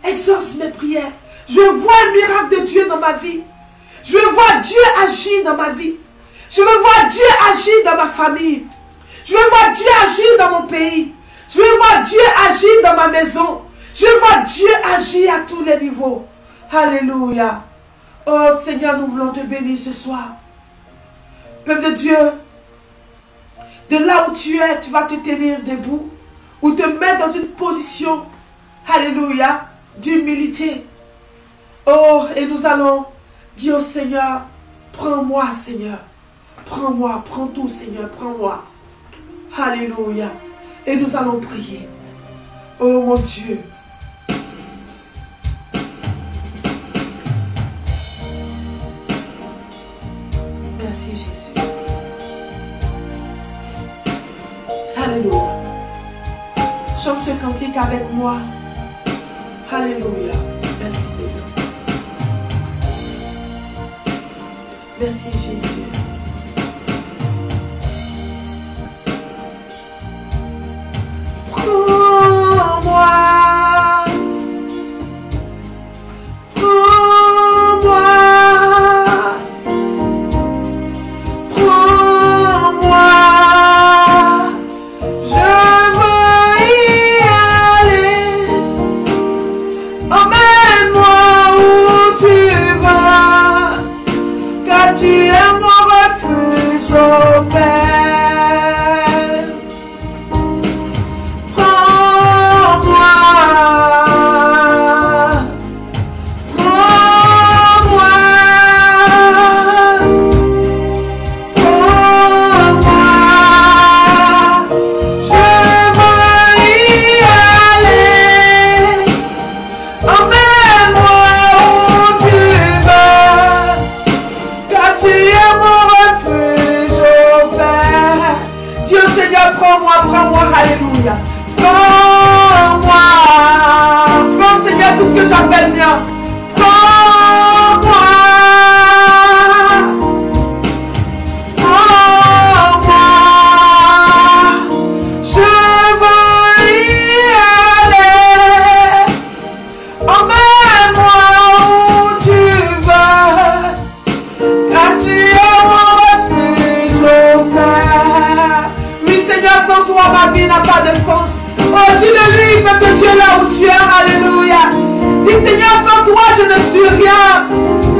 Exauce mes prières. Je veux voir un miracle de Dieu dans ma vie. Je veux voir Dieu agir dans ma vie. Je veux voir Dieu agir dans ma famille. Je veux voir Dieu agir dans mon pays. Je veux voir Dieu agir dans ma maison. Je veux voir Dieu agir à tous les niveaux. Alléluia. Oh Seigneur, nous voulons te bénir ce soir. Peuple de Dieu, de là où tu es, tu vas te tenir debout ou te mettre dans une position, alléluia, d'humilité. Oh, et nous allons dire au Seigneur, prends-moi Seigneur, prends-moi, prends tout Seigneur, prends-moi. Alléluia. Et nous allons prier. Oh mon Dieu. Merci Jésus. Alléluia. Chante ce cantique avec moi. Alléluia. Merci Seigneur. Merci Jésus. Prends-moi. Oh, prends-moi, alléluia. Prends-moi, prends Seigneur tout ce que j'appelle bien. Prends-moi, prends-moi, je veux y aller. Emmène-moi où tu veux, car tu es mon refuge, oh Père. Oui Seigneur, sans toi ma vie n'a pas de sens. Oh, dis-le-lui, peuple de Dieu, là où tu es, alléluia. Dis Seigneur, sans toi je ne suis rien.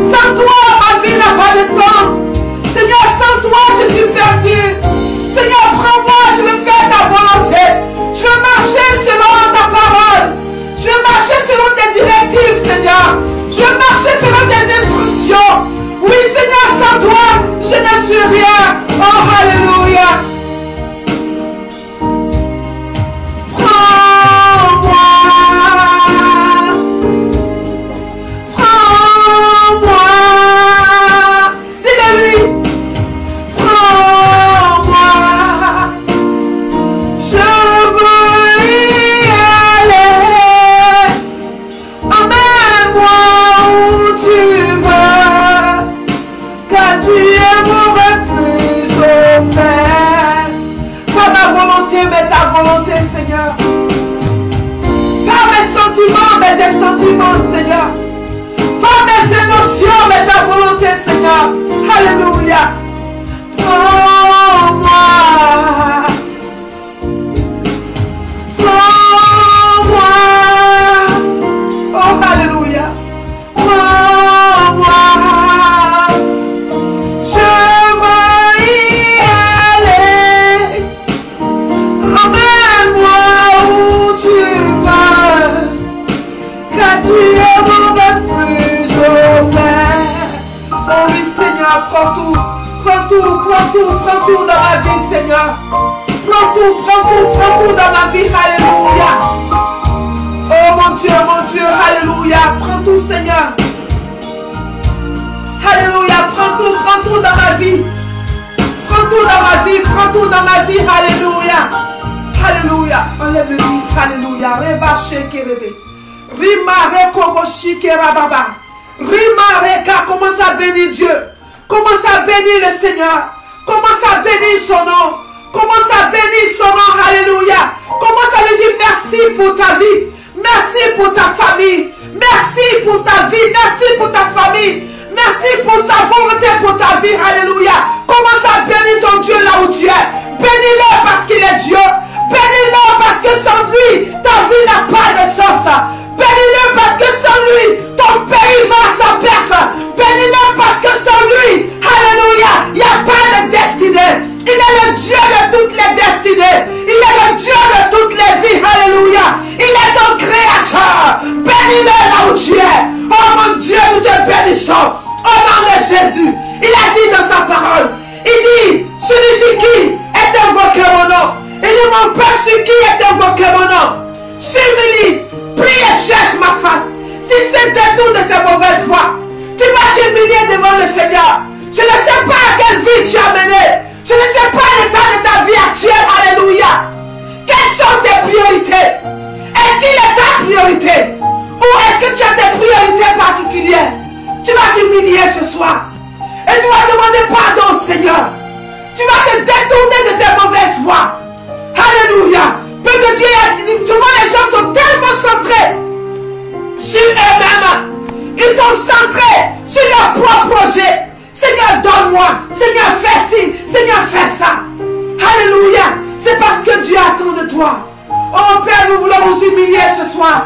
Sans toi ma vie n'a pas de sens. Seigneur, sans toi je suis perdu. Seigneur, prends-moi, je veux faire ta volonté. Je veux marcher selon ta parole. Je veux marcher selon tes directives, Seigneur. Je veux marcher selon tes instructions. Oui Seigneur, sans toi je ne suis rien. Oh, alléluia. Mais ta volonté, Seigneur. Pas mes sentiments, mais tes sentiments, Seigneur. Pas mes émotions, mais ta volonté, Seigneur. Alléluia. Prends-moi. Prends-moi. Oh, alléluia. Prends-moi. Je veux y aller. Emmène-moi où tu vas, car tu es mon refuge, oh Père. Oh oui Seigneur, prends tout, prends tout, prends tout, prends tout dans ma vie, Seigneur. Prends tout, prends tout, prends tout dans ma vie, alléluia. Oh mon Dieu, alléluia. Prends tout, Seigneur. Alléluia, prends tout dans ma vie. Prends tout dans ma vie, prends tout dans ma vie, alléluia. Alléluia, enlève le livre, alléluia. Reba shekerebe. Rima rekobo shikerababa. Rima reka, commence à bénir Dieu. Commence à bénir le Seigneur. Commence à bénir son nom. Commence à bénir son nom, alléluia. Commence à lui dire merci pour ta vie. Merci pour ta famille. Merci pour ta vie. Merci pour ta famille. Merci pour sa volonté pour ta vie, alléluia. Commence à bénir ton Dieu là où tu es. Bénis-le parce qu'il est Dieu. Bénis-le parce que sans lui, ta vie n'a pas de sens. Bénis-le parce que sans lui, ton pays va à sa perte. Bénis-le parce que sans lui, alléluia, il n'y a pas de destinée. Il est le Dieu de toutes les destinées. Il est le Dieu de toutes les vies, alléluia. Il est ton créateur. Bénis-le là où tu es. Oh mon Dieu, nous te bénissons. Au nom de Jésus, il a dit dans sa parole, il dit, celui qui est invoqué mon nom. Il dit, mon peuple, celui qui est invoqué mon nom, s'humilie, prie et cherche ma face. Si c'est détour de ces mauvaises voies, tu vas t'humilier devant le Seigneur. Je ne sais pas à quelle vie tu as mené. Je ne sais pas l'état de ta vie actuelle, alléluia. Quelles sont tes priorités? Est-ce qu'il est ta priorité? Ou est-ce que tu as des priorités particulières? Tu vas t'humilier ce soir. Et tu vas demander pardon au Seigneur. Tu vas te détourner de tes mauvaises voies. Alléluia. Peu de Dieu a dit, souvent les gens sont tellement centrés sur eux-mêmes. Ils sont centrés sur leur propre projet. Seigneur, donne-moi. Seigneur, fais ci. Seigneur, fais ça. Alléluia. C'est parce que Dieu attend de toi. Oh Père, nous voulons nous humilier ce soir.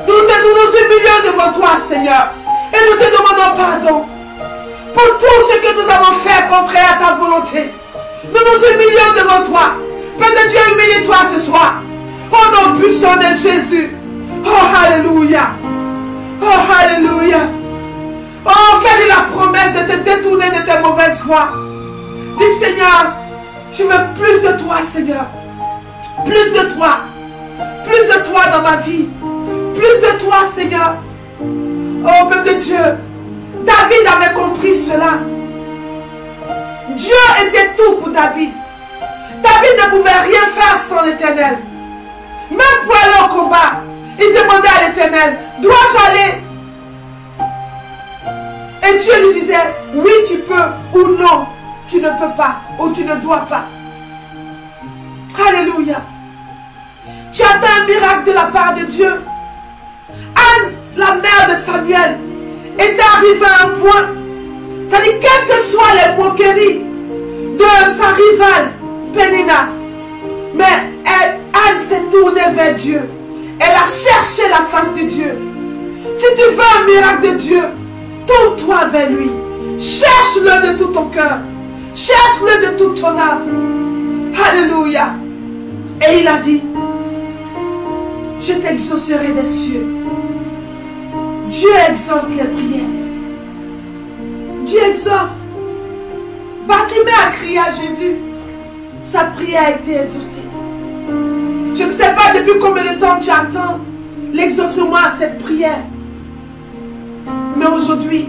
Nous nous humilions devant toi, Seigneur. Et nous te demandons pardon pour tout ce que nous avons fait contraire à ta volonté. Nous nous humilions devant toi. Père de Dieu, humilie-toi ce soir. Au nom puissant de Jésus. Oh, alléluia. Oh, alléluia. Oh, fais-lui la promesse de te détourner de tes mauvaises voies. Dis, Seigneur, je veux plus de toi, Seigneur. Plus de toi. Plus de toi dans ma vie. Plus de toi, Seigneur. Oh, peuple de Dieu, David avait compris cela. Dieu était tout pour David. David ne pouvait rien faire sans l'Éternel. Même pour aller au combat, il demandait à l'Éternel, dois-je aller? Et Dieu lui disait, oui tu peux, ou non, tu ne peux pas, ou tu ne dois pas. Alléluia. Tu attends un miracle de la part de Dieu. Anne, la mère de Samuel, était arrivée à un point, c'est-à-dire quelles que soient les moqueries de sa rivale, Pénina, mais Anne s'est tournée vers Dieu. Elle a cherché la face de Dieu. Si tu veux un miracle de Dieu, tourne-toi vers lui. Cherche-le de tout ton cœur. Cherche-le de toute ton âme. Alléluia. Et il a dit, je t'exaucerai des cieux. Dieu exauce les prières. Dieu exauce. Bartimée a crié à Jésus. Sa prière a été exaucée. Je ne sais pas depuis combien de temps tu attends l'exaucement à cette prière. Mais aujourd'hui,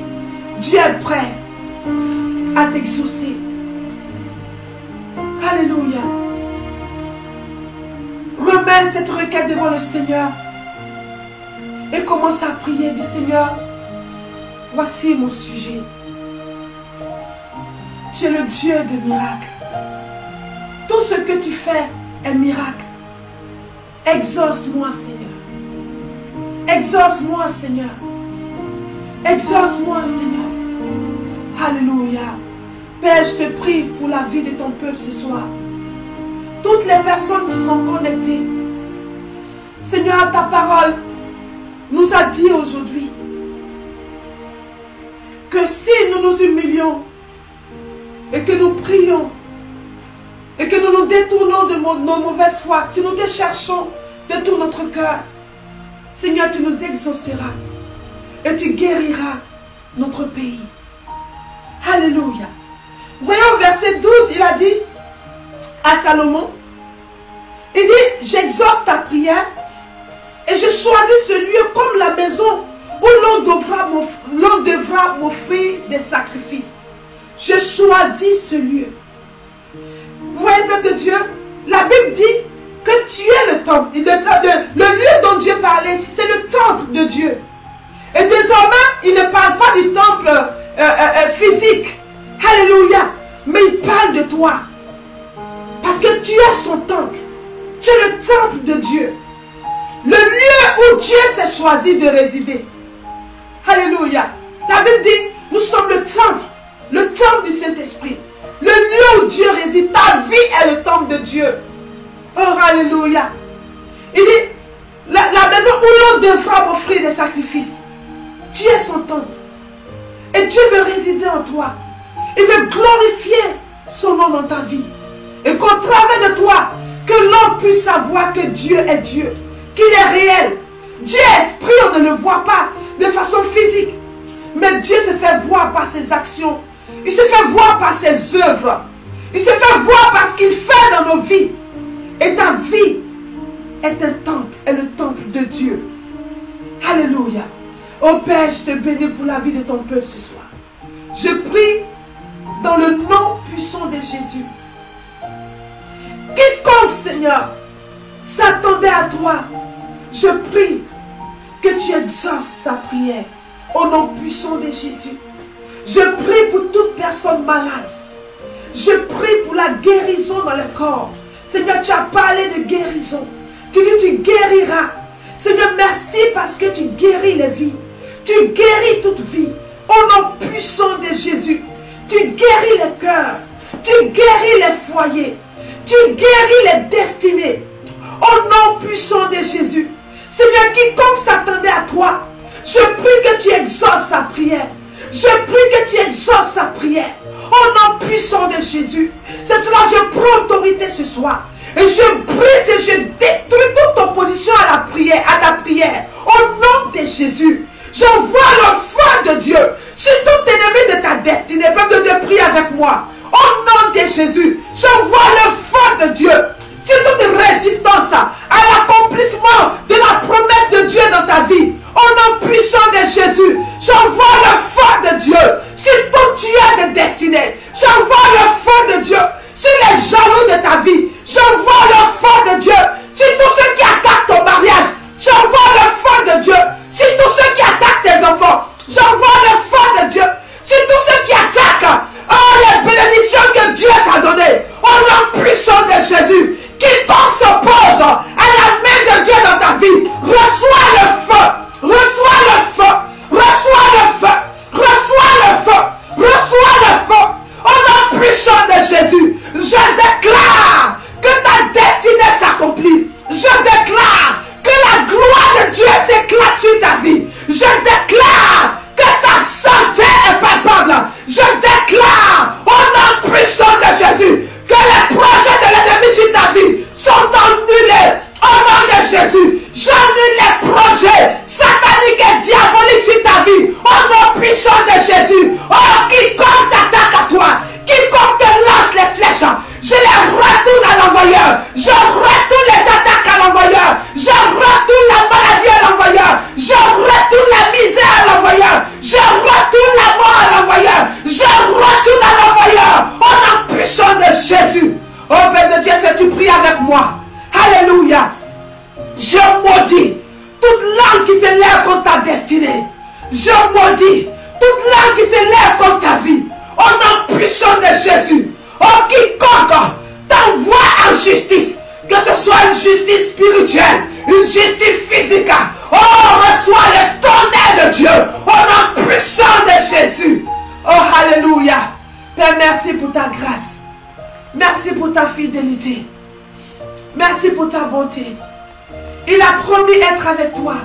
Dieu est prêt à t'exaucer. Alléluia. Remets cette requête devant le Seigneur. Et commence à prier. Dis Seigneur, voici mon sujet. Tu es le Dieu de miracles. Tout ce que tu fais est miracle. Exauce-moi, Seigneur. Exauce-moi, Seigneur. Exauce-moi, Seigneur. Alléluia. Père, je te prie pour la vie de ton peuple ce soir. Toutes les personnes qui sont connectées. Seigneur, ta parole nous a dit aujourd'hui que si nous nous humilions et que nous prions et que nous nous détournons de nos mauvaises foi, si nous te cherchons de tout notre cœur, Seigneur, tu nous exauceras et tu guériras notre pays. Alléluia. Voyons au verset 12, il a dit à Salomon, il dit, j'exauce ta prière et je choisis ce lieu comme la maison où l'on devra m'offrir des sacrifices. Je choisis ce lieu. Vous voyez, peuple de Dieu, la Bible dit que tu es le temple. Le lieu dont Dieu parlait, c'est le temple de Dieu. Et désormais, il ne parle pas du temple physique. Alléluia. Mais il parle de toi. Parce que tu es son temple. Tu es le temple de Dieu. Le lieu où Dieu s'est choisi de résider. Alléluia. La Bible dit, nous sommes le temple du Saint-Esprit. Le lieu où Dieu réside. Ta vie est le temple de Dieu. Oh, alléluia. Il dit, la maison où l'on devra m'offrir des sacrifices. Tu es son temple. Et Dieu veut résider en toi. Il veut glorifier son nom dans ta vie. Et qu'au travers de toi, que l'on puisse savoir que Dieu est Dieu. Qu'il est réel. Dieu est esprit, on ne le voit pas de façon physique. Mais Dieu se fait voir par ses actions. Il se fait voir par ses œuvres. Il se fait voir par ce qu'il fait dans nos vies. Et ta vie est un temple, est le temple de Dieu. Alléluia. Oh Père, je te bénis pour la vie de ton peuple ce soir. Je prie dans le nom puissant de Jésus. Quiconque, Seigneur, s'attendait à toi, je prie que tu exauces sa prière au nom puissant de Jésus. Je prie pour toute personne malade. Je prie pour la guérison dans le corps. Seigneur, tu as parlé de guérison. Tu dis tu guériras. Seigneur, merci parce que tu guéris les vies. Tu guéris toute vie. Au nom puissant de Jésus. Tu guéris les cœurs. Tu guéris les foyers. Tu guéris les destinées. Au nom puissant de Jésus. Seigneur, quiconque s'attendait à toi, je prie que tu exauces sa prière. Je prie que tu exauces sa prière. Au nom puissant de Jésus. C'est cela que je prends autorité ce soir. Et je brise et je détruis toute opposition à la prière, à ta prière. Au nom de Jésus. J'envoie le feu de Dieu sur tout ennemi de ta destinée. Peuple de Dieu, prie avec moi. Au nom de Jésus. J'envoie le feu de Dieu sur toute résistance à l'accomplissement de la promesse de Dieu dans ta vie. Au nom puissant de Jésus, j'envoie le feu de Dieu sur tout tueur de destinée. J'envoie le feu de Dieu sur les jaloux de ta vie. J'envoie le feu de Dieu sur tous ceux qui attaquent. Oh, les bénédictions que Dieu t'a données. Au nom puissant de Jésus. Quiconque s'oppose à la main de Dieu dans ta vie, reçois le feu. Reçois le feu. Reçois le feu. Reçois le feu. Reçois le feu. Au nom puissant de Jésus, je déclare que ta destinée s'accomplit. Je déclare que la gloire de Dieu s'éclate sur ta vie. Je déclare que ta santé est palpable. Je déclare au nom puissant de Jésus que les projets de l'ennemi sur ta vie sont annulés. Au nom de Jésus, j'annule les projets sataniques et diaboliques sur ta vie. Au nom puissant de Jésus. Oh, quiconque s'attaque à toi, quiconque te lance les flèches, je les retourne à l'envoyeur. Je retourne les attaques à l'envoyeur. Je retourne la maladie à l'envoyeur. Je retourne la misère à l'envoyeur. Je retourne la mort à l'envoyeur. Je retourne à l'envoyeur. Au nom puissant de Jésus. Oh Père de Dieu, si tu pries avec moi. Alléluia. Je maudis toute langue qui s'élève contre ta destinée. Je maudis toute langue qui s'élève contre ta vie. Au nom puissant de Jésus. Oh, quiconque t'envoie en justice, que ce soit une justice spirituelle, une justice physique, oh, reçois le tonnerre de Dieu. Au nom puissant de Jésus. Oh, alléluia. Père, merci pour ta grâce. Merci pour ta fidélité. Merci pour ta bonté. Il a promis être avec toi.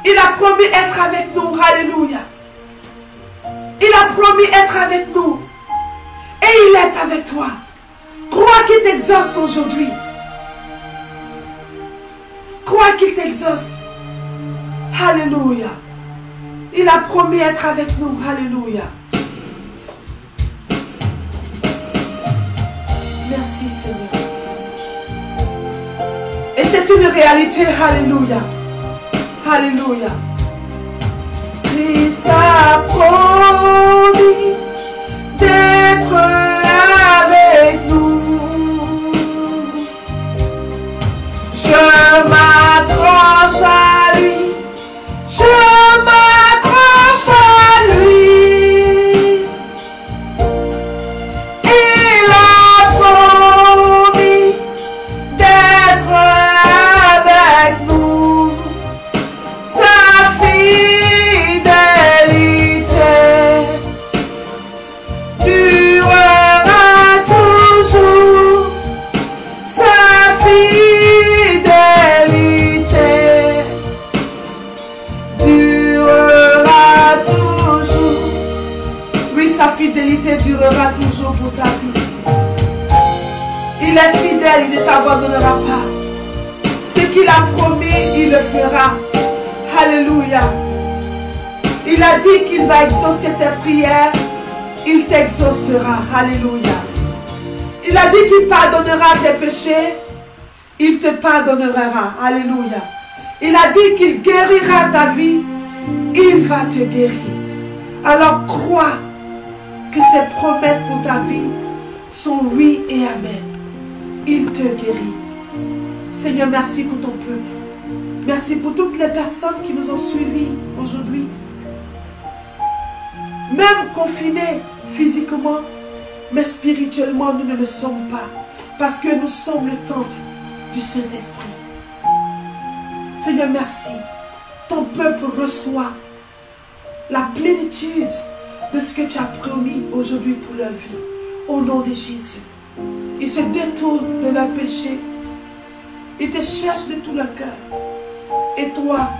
Il a promis être avec nous. Alléluia. Il a promis être avec nous. Et il est avec toi. Crois qu'il t'exauce aujourd'hui. Crois qu'il t'exauce. Alléluia. Il a promis être avec nous. Alléluia. Merci Seigneur. Et c'est une réalité. Alléluia. Alléluia. Christ a promis d'être avec nous. Je m'accroche à lui. Je m'accroche à lui. Il a promis d'être avec nous. Sa fidélité durera toujours. Sa fidélité durera toujours. Oui, sa fidélité durera toujours pour ta vie. Il est fidèle, il ne t'abandonnera pas. Ce qu'il a promis, il le fera. Alléluia. Il a dit qu'il va exaucer tes prières. Il t'exaucera. Alléluia. Il a dit qu'il pardonnera tes péchés. Il te pardonnera. Alléluia. Il a dit qu'il guérira ta vie. Il va te guérir. Alors crois que ses promesses pour ta vie sont oui et amen. Il te guérit. Seigneur, merci pour ton peuple. Merci pour toutes les personnes qui nous ont suivis aujourd'hui. Même confinés physiquement, mais spirituellement, nous ne le sommes pas. Parce que nous sommes le temple du Saint-Esprit. Seigneur, merci. Ton peuple reçoit la plénitude de ce que tu as promis aujourd'hui pour leur vie. Au nom de Jésus. Ils se détournent de leur péché. Ils te cherchent de tout leur cœur. Et toi,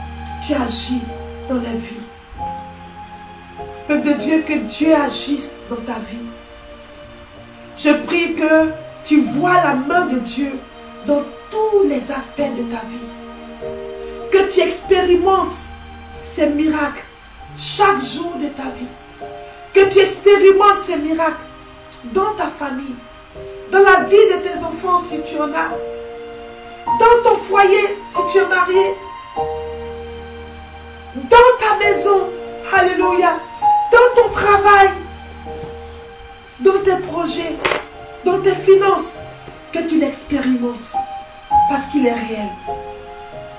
tu agis dans la vie. Peuple de Dieu, que Dieu agisse dans ta vie. Je prie que tu vois la main de Dieu dans tous les aspects de ta vie. Que tu expérimentes ces miracles chaque jour de ta vie. Que tu expérimentes ces miracles dans ta famille, dans la vie de tes enfants si tu en as, dans ton foyer si tu es marié, dans ta maison, alléluia, dans ton travail, dans tes projets, dans tes finances, que tu l'expérimentes parce qu'il est réel.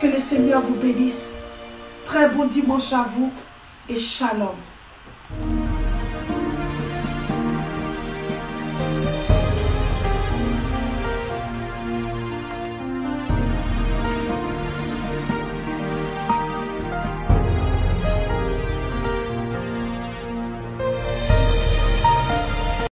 Que le Seigneur vous bénisse. Très bon dimanche à vous. et shalom.